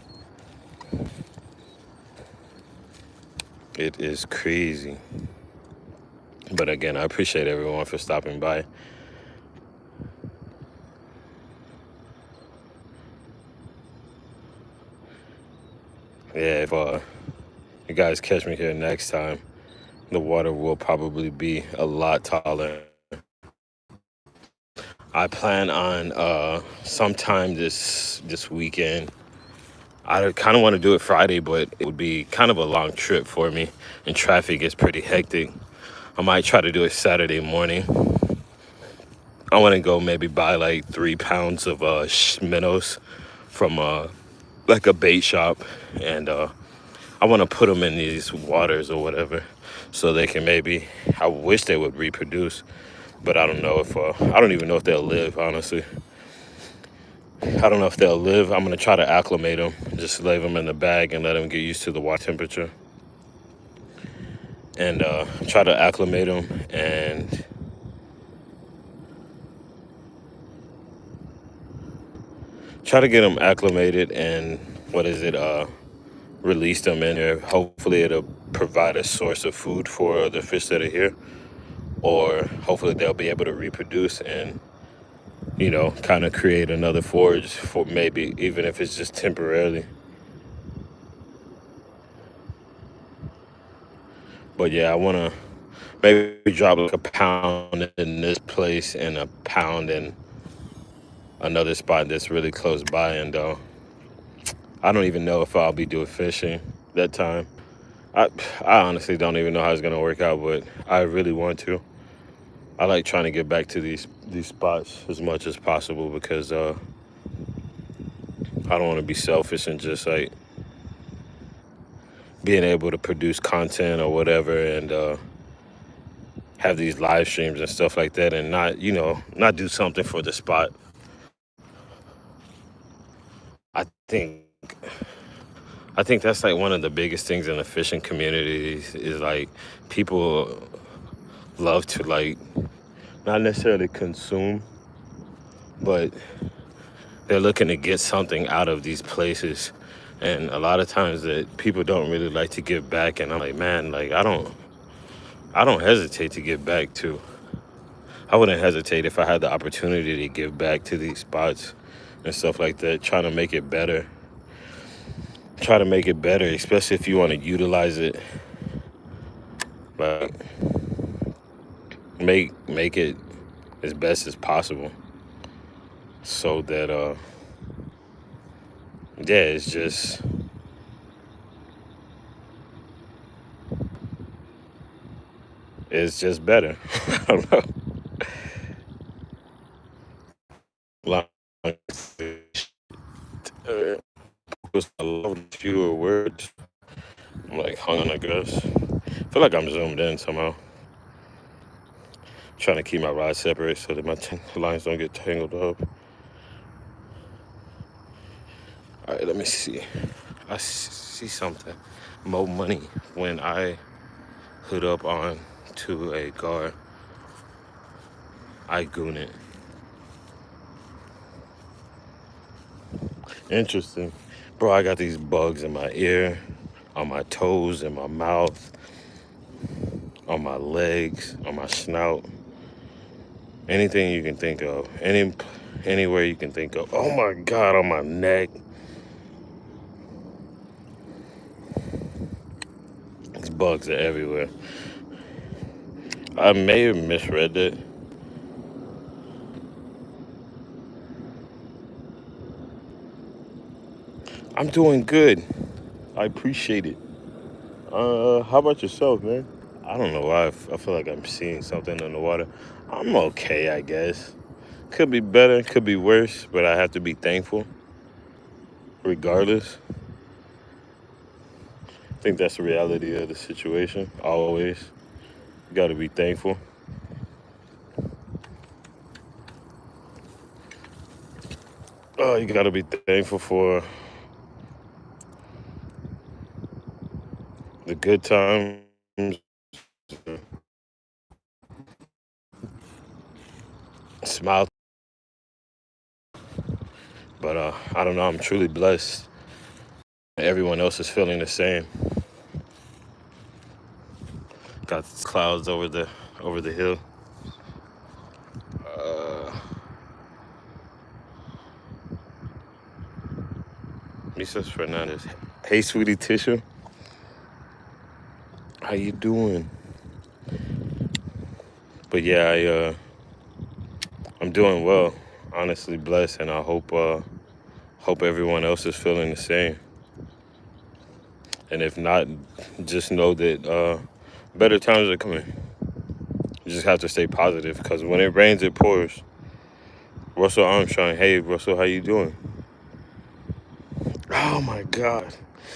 It is crazy. But again, I appreciate everyone for stopping by. Yeah, if you guys catch me here next time, the water will probably be a lot taller. I plan on sometime this weekend. I kind of want to do it Friday, but it would be kind of a long trip for me, and traffic is pretty hectic. I might try to do it Saturday morning. I want to go maybe buy like 3 pounds of minnows from like a bait shop, and I want to put them in these waters or whatever, so they can maybe. I wish they would reproduce, but I don't know if I don't even know if they'll live. Honestly, I don't know if they'll live. I'm gonna try to acclimate them, just leave them in the bag and let them get used to the water temperature, and try to acclimate them and try to get them acclimated and what is it? Release them in there. Hopefully, it'll provide a source of food for the fish that are here, or hopefully they'll be able to reproduce and kind of create another forage for maybe even if it's just temporarily. But yeah, I want to maybe drop like a pound in this place and a pound in another spot that's really close by. And I don't even know if I'll be doing fishing that time. I, I honestly don't even know how it's going to work out, but I really want to. I like trying to get back to these spots as much as possible because I don't want to be selfish and just like being able to produce content or whatever and have these live streams and stuff like that and not not do something for the spot. I think I think that's like one of the biggest things in the fishing community is like people love to like not necessarily consume, but they're looking to get something out of these places. And a lot of times that people don't really like to give back. And I'm like, man, like I don't hesitate to give back to. I wouldn't hesitate if I had the opportunity to give back to these spots and stuff like that, trying to make it better. Try to make it better, especially if you want to utilize it. Like make it as best as possible. So that yeah, it's just better. I don't know. Like, was a lot fewer words. I'm like hung on, I guess. Feel like I'm zoomed in somehow. Trying to keep my rod separate so that my lines don't get tangled up. All right, let me see. I see something. More money when I hood up on to a gar. I goon it. Interesting. Bro, I got these bugs in my ear, on my toes, in my mouth, on my legs, on my snout. Anything you can think of. Anywhere you can think of. Oh my God, on my neck. These bugs are everywhere. I may have misread it. I'm doing good. I appreciate it. How about yourself, man? I don't know why I feel like I'm seeing something in the water. I'm okay, I guess. Could be better, could be worse, but I have to be thankful regardless. I think that's the reality of the situation. Always. You got to be thankful. You got to be thankful for the good times. Smile. But I don't know. I'm truly blessed. Everyone else is feeling the same. Got clouds over the hill. Uh, Mrs. Fernandez. Hey, sweetie Tisha. How you doing? But yeah, I'm doing well. Honestly blessed, and I hope everyone else is feeling the same. And if not, just know that better times are coming. You just have to stay positive because when it rains, it pours. Russell Armstrong, hey Russell, how you doing? Oh my God,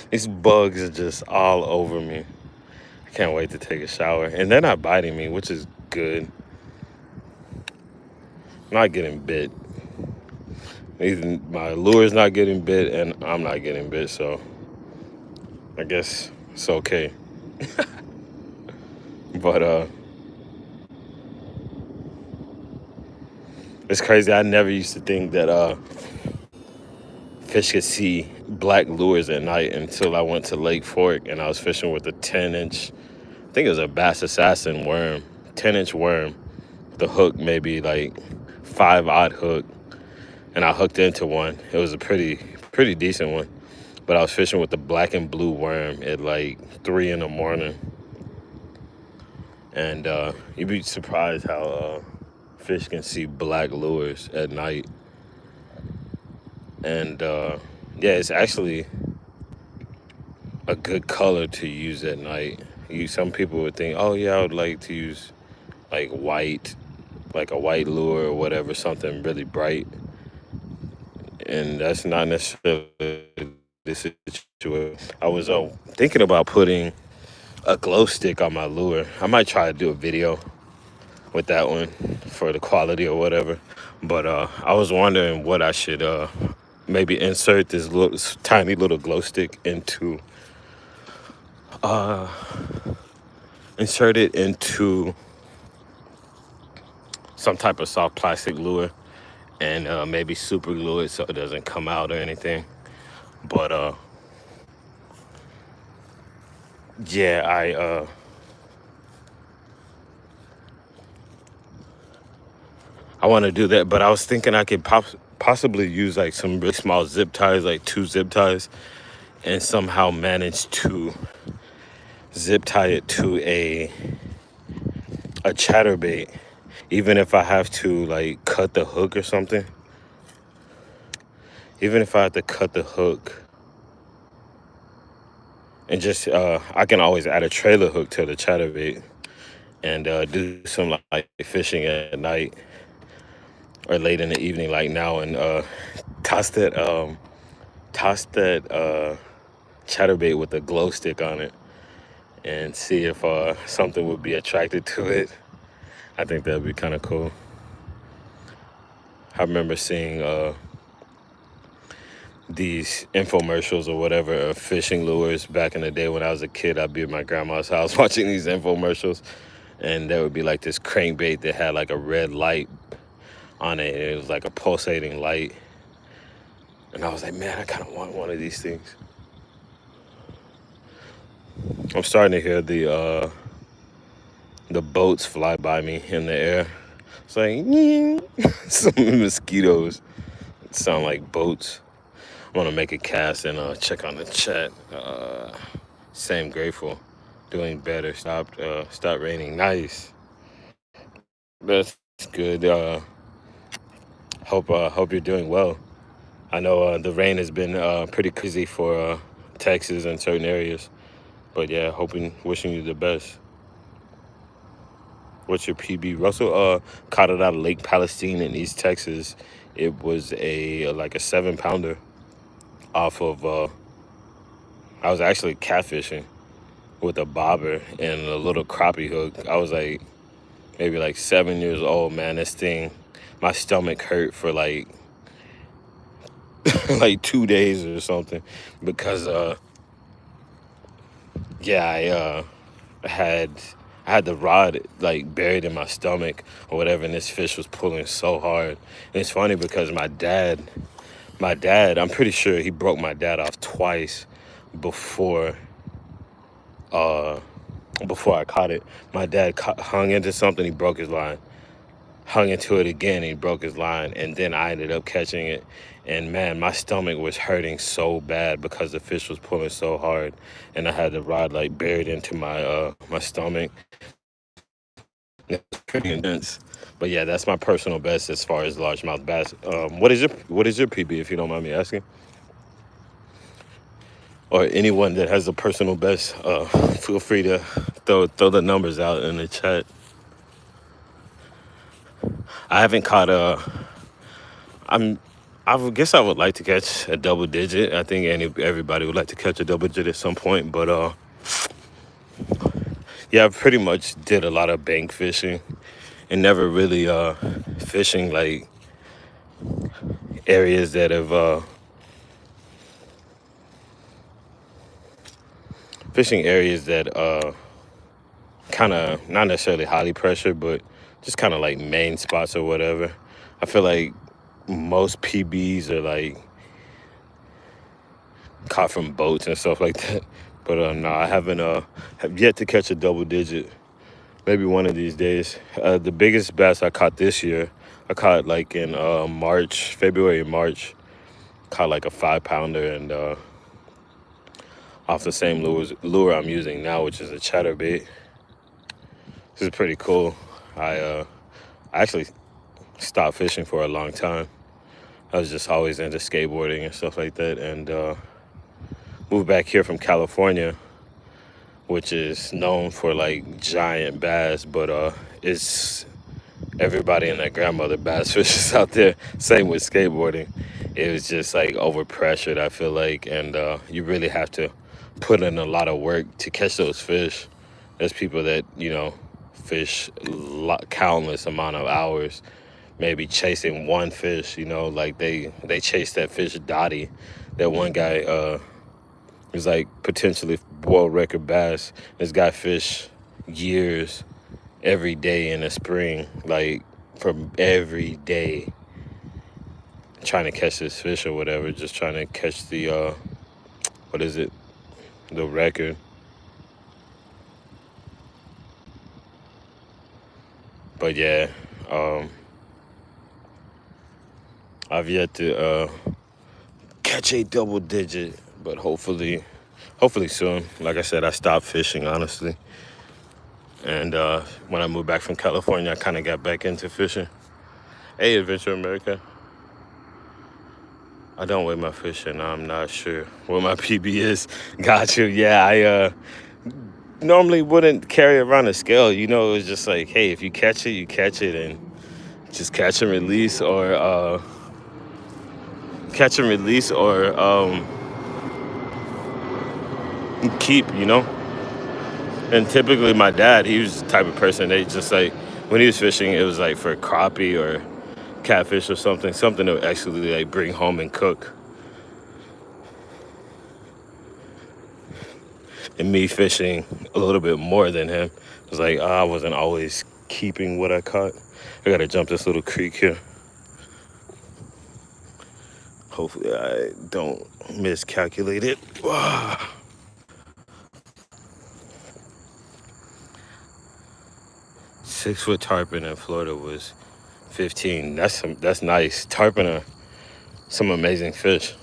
these bugs are just all over me. I can't wait to take a shower, and they're not biting me, which is good. I'm not getting bit. Even my lure's not getting bit, and I'm not getting bit, so I guess it's okay. But it's crazy. I never used to think that fish could see black lures at night until I went to Lake Fork and I was fishing with a 10-inch, I think it was a Bass Assassin worm, 10-inch worm. The hook maybe like 5-odd hook, and I hooked into one. It was a pretty decent one, but I was fishing with the black and blue worm at like 3 in the morning, and you'd be surprised how fish can see black lures at night. And yeah, it's actually a good color to use at night. Some people would think, oh yeah, I would like to use like white like a white lure or whatever, something really bright. And that's not necessarily the situation. I was thinking about putting a glow stick on my lure. I might try to do a video with that one for the quality or whatever. But I was wondering what I should maybe insert this little tiny little glow stick into insert it into some type of soft plastic lure and maybe super glue it so it doesn't come out or anything. But yeah, I want to do that. But I was thinking I could possibly use like some really small zip ties, like 2 zip ties, and somehow manage to zip tie it to a chatterbait, even if I have to like cut the hook or something. Even if I have to cut the hook and just I can always add a trailer hook to the chatterbait and do some like fishing at night or late in the evening like now and toss that chatterbait with a glow stick on it and see if something would be attracted to it. I think that'd be kind of cool. I remember seeing these infomercials or whatever of fishing lures back in the day when I was a kid. I'd be at my grandma's house watching these infomercials, and there would be like this crankbait that had like a red light on it. It was like a pulsating light, and I was like, man, I kind of want one of these things. I'm starting to hear the boats fly by me in the air. It's like some mosquitoes sound like boats. I want to make a cast and check on the chat. Same grateful, doing better. Stop raining. Nice. That's good. Hope you're doing well. I know the rain has been pretty crazy for Texas and certain areas, but yeah, wishing you the best. What's your PB? Russell caught it out of Lake Palestine in East Texas. It was like a 7 pounder off of. I was actually catfishing with a bobber and a little crappie hook. I was like maybe like 7 years old, man. This thing, my stomach hurt for like like 2 days or something because yeah, had I had the rod like buried in my stomach or whatever, and this fish was pulling so hard. And it's funny because my dad, I'm pretty sure he broke my dad off twice before uh before I caught it. My dad hung into something, he broke his line. Hung into it again, he broke his line, and then I ended up catching it. And man, my stomach was hurting so bad because the fish was pulling so hard, and I had the rod like buried into my stomach. It was pretty intense. But yeah, that's my personal best as far as largemouth bass. What is your PB if you don't mind me asking? Or anyone that has a personal best, feel free to throw the numbers out in the chat. I haven't caught I'm I would guess I would like to catch a double digit. I think everybody would like to catch a double digit at some point, but yeah, I pretty much did a lot of bank fishing and never really fishing like areas that have fishing areas that kind of not necessarily highly pressured, but just kind of like main spots or whatever. I feel like most PBs are like caught from boats and stuff like that. But no, I haven't have yet to catch a double digit. Maybe one of these days. The biggest bass I caught this year, I caught like in February, March. Caught like a 5 pounder and off the same lure I'm using now, which is a chatterbait. This is pretty cool. I actually stopped fishing for a long time. I was just always into skateboarding and stuff like that, and moved back here from California, which is known for like giant bass, but it's everybody and their grandmother bass fishers out there. Same with skateboarding. It was just like overpressured, I feel like, and you really have to put in a lot of work to catch those fish. There's people that fish countless amount of hours, maybe chasing one fish. Like they chase that fish Dottie. That one guy was like potentially world record bass. This guy fish years every day in the spring, like from every day trying to catch this fish or whatever, just trying to catch the what is it, the record. But yeah, um I've yet to catch a double digit, but hopefully soon. Like I said, I stopped fishing, honestly, and when I moved back from California, I kind of got back into fishing. Hey, Adventure America. I don't weigh my fish, and I'm not sure what my PB is. Got you. Yeah, I normally wouldn't carry around a scale. It was just like, hey, if you catch it, you catch it, and just catch and release, or keep. And typically, my dad, he was the type of person they just like when he was fishing, it was like for crappie or catfish or something to actually like bring home and cook. And me fishing a little bit more than him, it was like I wasn't always keeping what I caught. I gotta jump this little creek here. Hopefully I don't miscalculate it. 6-foot tarpon in Florida was 15. That's nice. Tarpon are some amazing fish.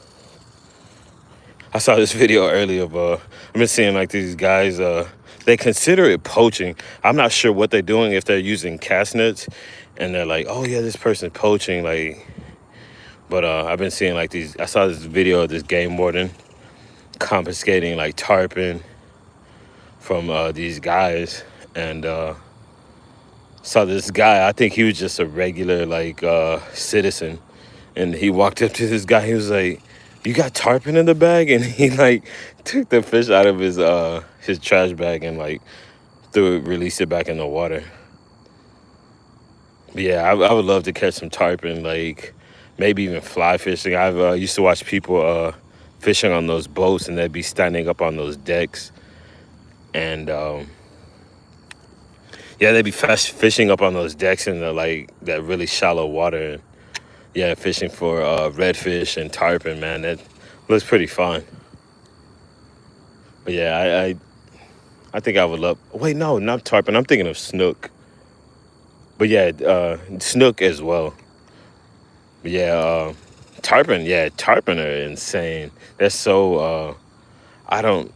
I saw this video earlier of I've been seeing like these guys they consider it poaching. I'm not sure what they're doing, if they're using cast nets and they're like, oh yeah, this person's poaching, like, but I've been seeing like these. I saw this video of this game warden confiscating like tarpon from these guys, and saw this guy. I think he was just a regular like citizen, and he walked up to this guy. He was like, you got tarpon in the bag? And he like took the fish out of his trash bag and like released it back in the water. But yeah, I would love to catch some tarpon, like maybe even fly fishing. I've used to watch people fishing on those boats, and they'd be standing up on those decks, and yeah, they'd be fishing up on those decks in the like that really shallow water. And yeah, fishing for redfish and tarpon, man, that looks pretty fun. But yeah, I think I would love. Wait, no, not tarpon. I'm thinking of snook. But yeah, snook as well. But yeah, tarpon. Yeah, tarpon are insane. They're so I don't.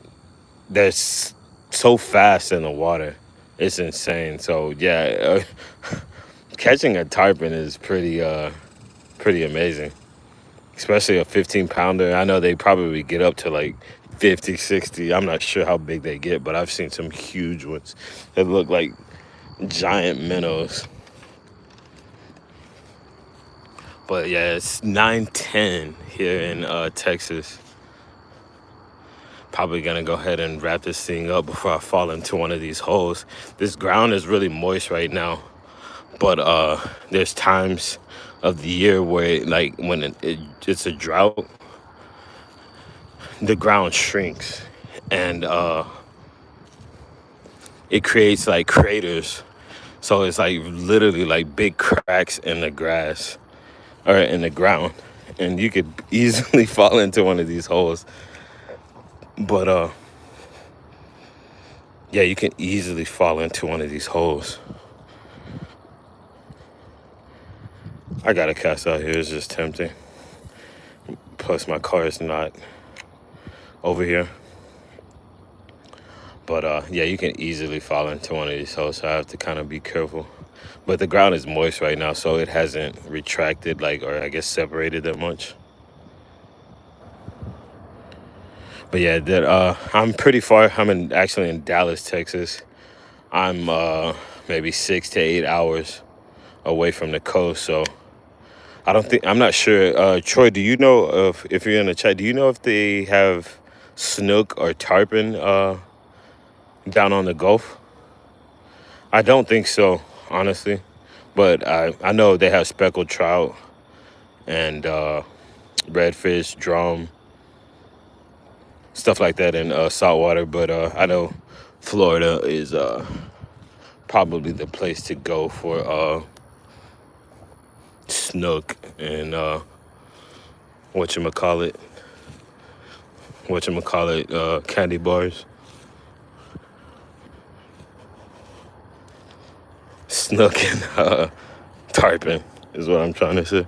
So fast in the water. It's insane. So yeah, catching a tarpon is pretty amazing. Especially a 15 pounder. I know they probably get up to like 50, 60. I'm not sure how big they get, but I've seen some huge ones that look like giant minnows. But yeah, it's 9:10 here in Texas. Probably gonna go ahead and wrap this thing up before I fall into one of these holes. This ground is really moist right now, but there's times of the year where like when it's a drought, the ground shrinks, and it creates like craters. So it's like literally like big cracks in the grass or in the ground, and you could easily fall into one of these holes. But yeah, you can easily fall into one of these holes. I got a cast out here. It's just tempting. Plus, my car is not over here. But yeah, you can easily fall into one of these holes, so I have to kind of be careful. But the ground is moist right now, so it hasn't retracted, like, or I guess separated that much. But yeah, I'm pretty far. Actually in Dallas, Texas. I'm maybe 6 to 8 hours away from the coast. So I don't think I'm not sure. Troy, do you know if you're in the chat? Do you know if they have snook or tarpon down on the Gulf? I don't think so, honestly. But I know they have speckled trout and redfish, drum, stuff like that in saltwater. But I know Florida is probably the place to go for snook and whatchamacallit, candy bars. Snook and tarpon is what I'm trying to say.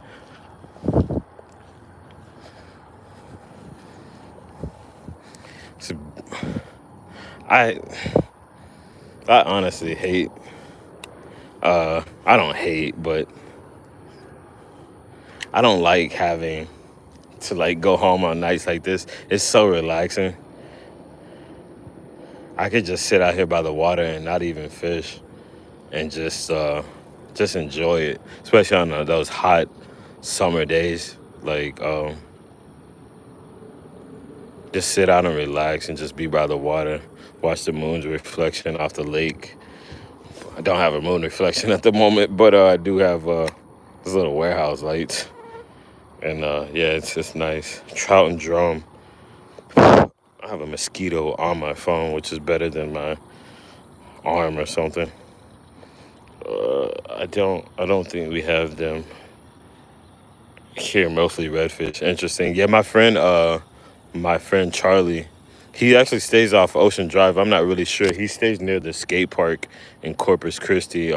So I I honestly hate. I don't hate, but I don't like having to like go home on nights like this. It's so relaxing. I could just sit out here by the water and not even fish and just enjoy it, especially on those hot summer days. Like just sit out and relax and just be by the water, watch the moon's reflection off the lake. I don't have a moon reflection at the moment, but I do have this little warehouse lights, and yeah, it's just nice. Trout and drum. I have a mosquito on my phone, which is better than my arm or something. I don't think we have them here. Mostly redfish. Interesting. Yeah, my friend Charlie, he actually stays off Ocean Drive. I'm not really sure. He stays near the skate park in Corpus Christi.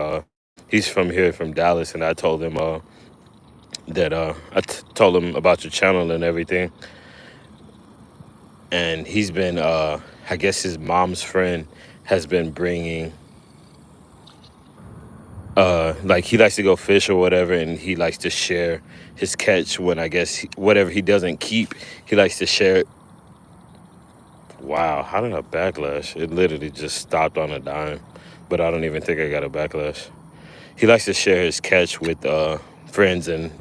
He's from here, from Dallas, and I told him that told him about your channel and everything. And he's been, I guess his mom's friend has been bringing, like he likes to go fish or whatever, and he likes to share his catch when I guess whatever he doesn't keep, he likes to share it. Wow, how did I backlash? It literally just stopped on a dime, but I don't even think I got a backlash. He likes to share his catch with friends and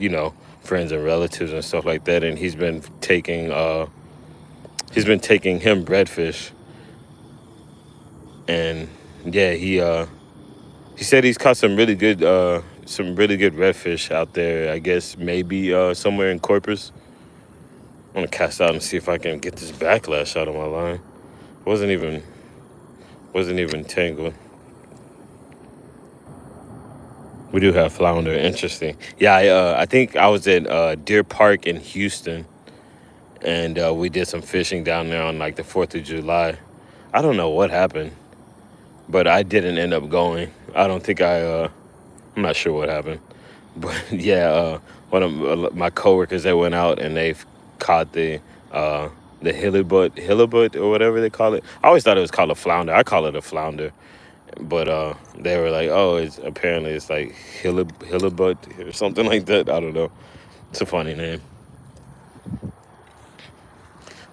friends and relatives and stuff like that, and he's been taking him redfish, and yeah, he said he's caught some really good redfish out there. I guess maybe somewhere in Corpus. I'm gonna cast out and see if I can get this backlash out of my line. Wasn't even tangled. We do have flounder. Interesting. Yeah, I think I was at Deer Park in Houston, and we did some fishing down there on like the 4th of July. I don't know what happened, but I didn't end up going. I don't think I'm not sure what happened. But yeah, one of my coworkers that went out and they've caught the halibut or whatever they call it. I always thought it was called a flounder. I call it a flounder, but they were like, oh, it's like halibut or something like that. I don't know. It's a funny name.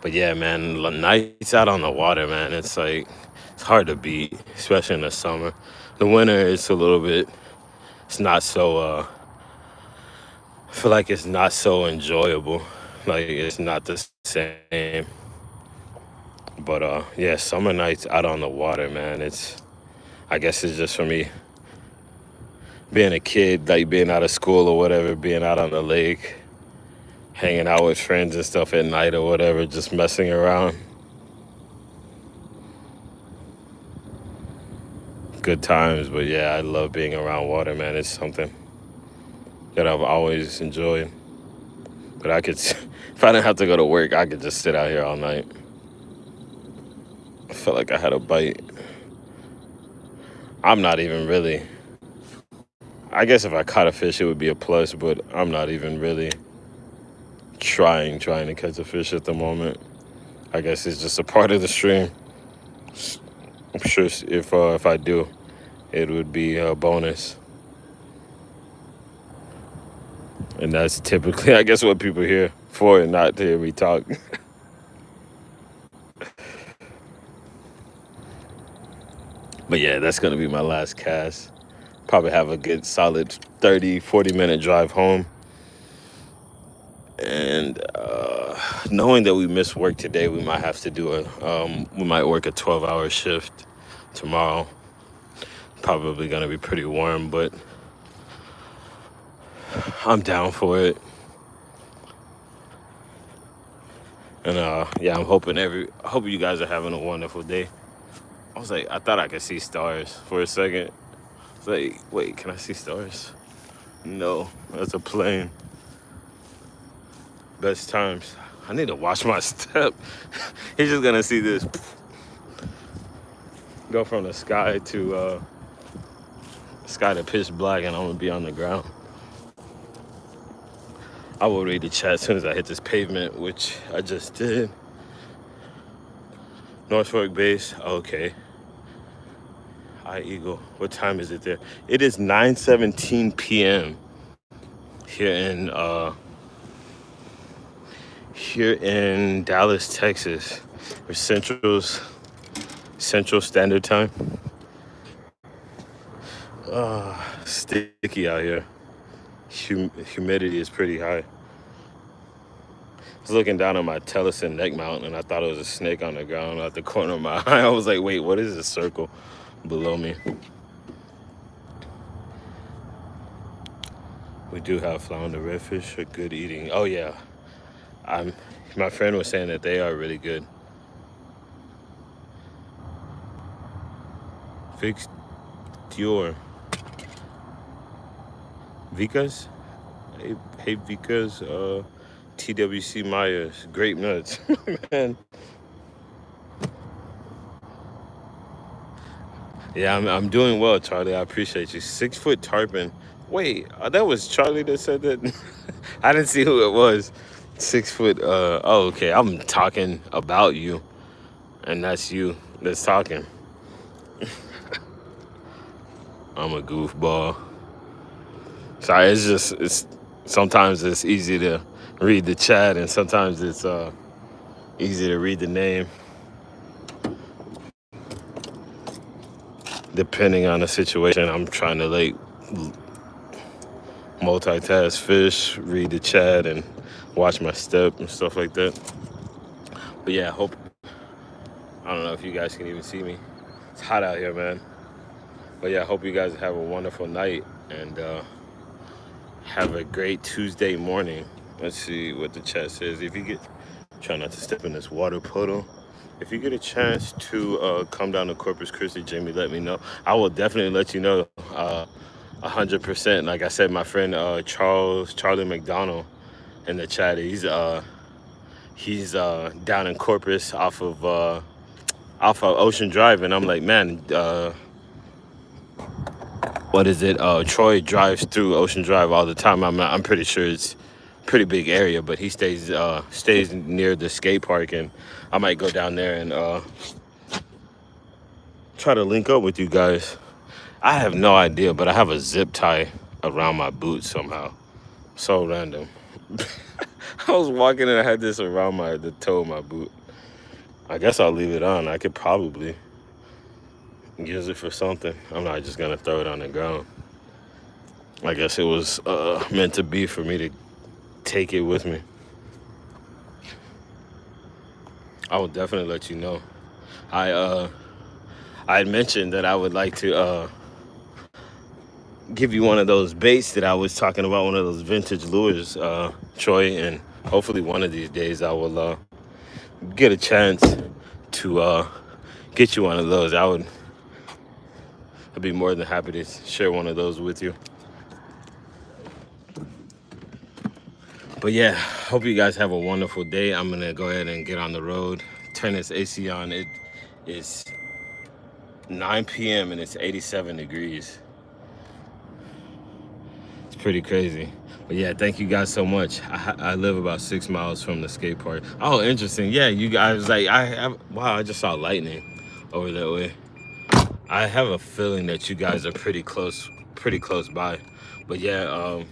But yeah, man, nights out on the water, man. It's like it's hard to beat, especially in the summer. The winter it's a little bit. It's not so. I feel like it's not so enjoyable. Like it's not the same. But yeah, summer nights out on the water, man. I guess it's just for me being a kid, like being out of school or whatever, being out on the lake, hanging out with friends and stuff at night or whatever, just messing around. Good times, but yeah, I love being around water, man. It's something that I've always enjoyed. But if I didn't have to go to work, I could just sit out here all night. I felt like I had a bite. I'm not even really. I guess if I caught a fish, it would be a plus, but I'm not even really trying to catch a fish at the moment. I guess it's just a part of the stream. I'm sure if I do, it would be a bonus, and that's typically, I guess, what people hear for, and not to hear me talk. But yeah, that's gonna be my last cast. Probably have a good solid 30, 40 minute drive home. And knowing that we missed work today, we might have to we might work a 12-hour shift tomorrow. Probably gonna be pretty warm, but I'm down for it. And yeah, I hope you guys are having a wonderful day. I was like, I thought I could see stars for a second. It's like, wait, can I see stars? No, that's a plane. Best times. I need to watch my step. He's just gonna see this go from the sky to pitch black, and I'm gonna be on the ground. I will read the chat as soon as I hit this pavement, which I just did. Norfolk base. Okay. Hi, Eagle. What time is it there? It is 9:17 p.m. Here in Dallas, Texas. Or Central Standard Time. Sticky out here. Humidity is pretty high. I was looking down on my Tellison neck mount, and I thought it was a snake on the ground at the corner of my eye. I was like, wait, what is this circle below me? We do have flounder redfish for good eating. Oh yeah, my friend was saying that they are really good. Fixed Dior. Vikas? Hey Vikas, TWC Myers, grape nuts. Man. Yeah, I'm doing well, Charlie. I appreciate you. 6-foot tarpon. Wait, that was Charlie that said that? I didn't see who it was. 6-foot, oh, okay. I'm talking about you, and that's you that's talking. I'm a goofball. Sorry, it's sometimes it's easy to read the chat, and sometimes it's easy to read the name, depending on the situation. I'm trying to like multitask, fish, read the chat, and watch my step and stuff like that. But yeah, I don't know if you guys can even see me. It's hot out here, man. But yeah, I hope you guys have a wonderful night, and have a great Tuesday morning. Let's see what the chat says. Try not to step in this water puddle. If you get a chance to come down to Corpus Christi, Jamie, let me know. I will definitely let you know. 100%. Like I said, my friend Charlie McDonald in the chat. He's down in Corpus off of Ocean Drive, and I'm like, man, what is it? Troy drives through Ocean Drive all the time. I'm pretty sure it's a pretty big area, but he stays near the skate park, and I might go down there and try to link up with you guys. I have no idea, but I have a zip tie around my boot somehow. So random. I was walking and I had this around the toe of my boot. I guess I'll leave it on. I could probably use it for something. I'm not just gonna throw it on the ground. I guess it was meant to be for me to take it with me. I will definitely let you know. I had mentioned that I would like to give you one of those baits that I was talking about, one of those vintage lures, Troy, and hopefully one of these days I will get a chance to get you one of those. I'd be more than happy to share one of those with you. But yeah, hope you guys have a wonderful day. I'm gonna go ahead and get on the road, turn this AC on. It is 9 p.m. and it's 87 degrees. It's pretty crazy. But yeah, thank you guys so much. I live about 6 miles from the skate park. Oh, interesting. Yeah, you guys, like, wow, I just saw lightning over that way. I have a feeling that you guys are pretty close by. But yeah,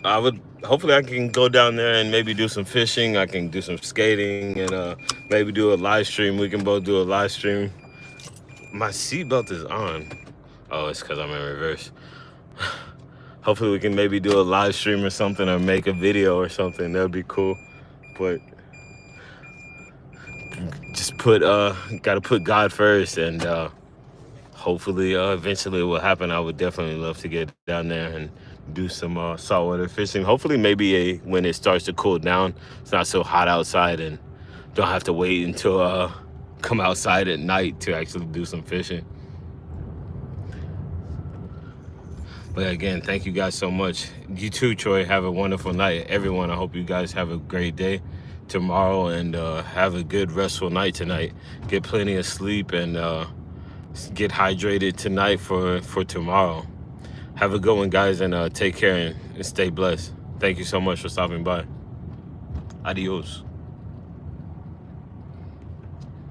I would, hopefully I can go down there and maybe do some fishing. I can do some skating, and maybe do a live stream. We can both do a live stream. My seatbelt is on. Oh, it's because I'm in reverse. Hopefully we can maybe do a live stream or something, or make a video or something. That'd be cool. But just gotta put God first, and hopefully eventually it will happen. I would definitely love to get down there and do some saltwater fishing. Hopefully maybe when it starts to cool down, it's not so hot outside, and don't have to wait until come outside at night to actually do some fishing. But again, thank you guys so much. You too, Troy. Have a wonderful night. Everyone, I hope you guys have a great day tomorrow, and have a good restful night tonight. Get plenty of sleep, and get hydrated tonight for tomorrow. Have a good one, guys, and take care, and stay blessed. Thank you so much for stopping by. Adios.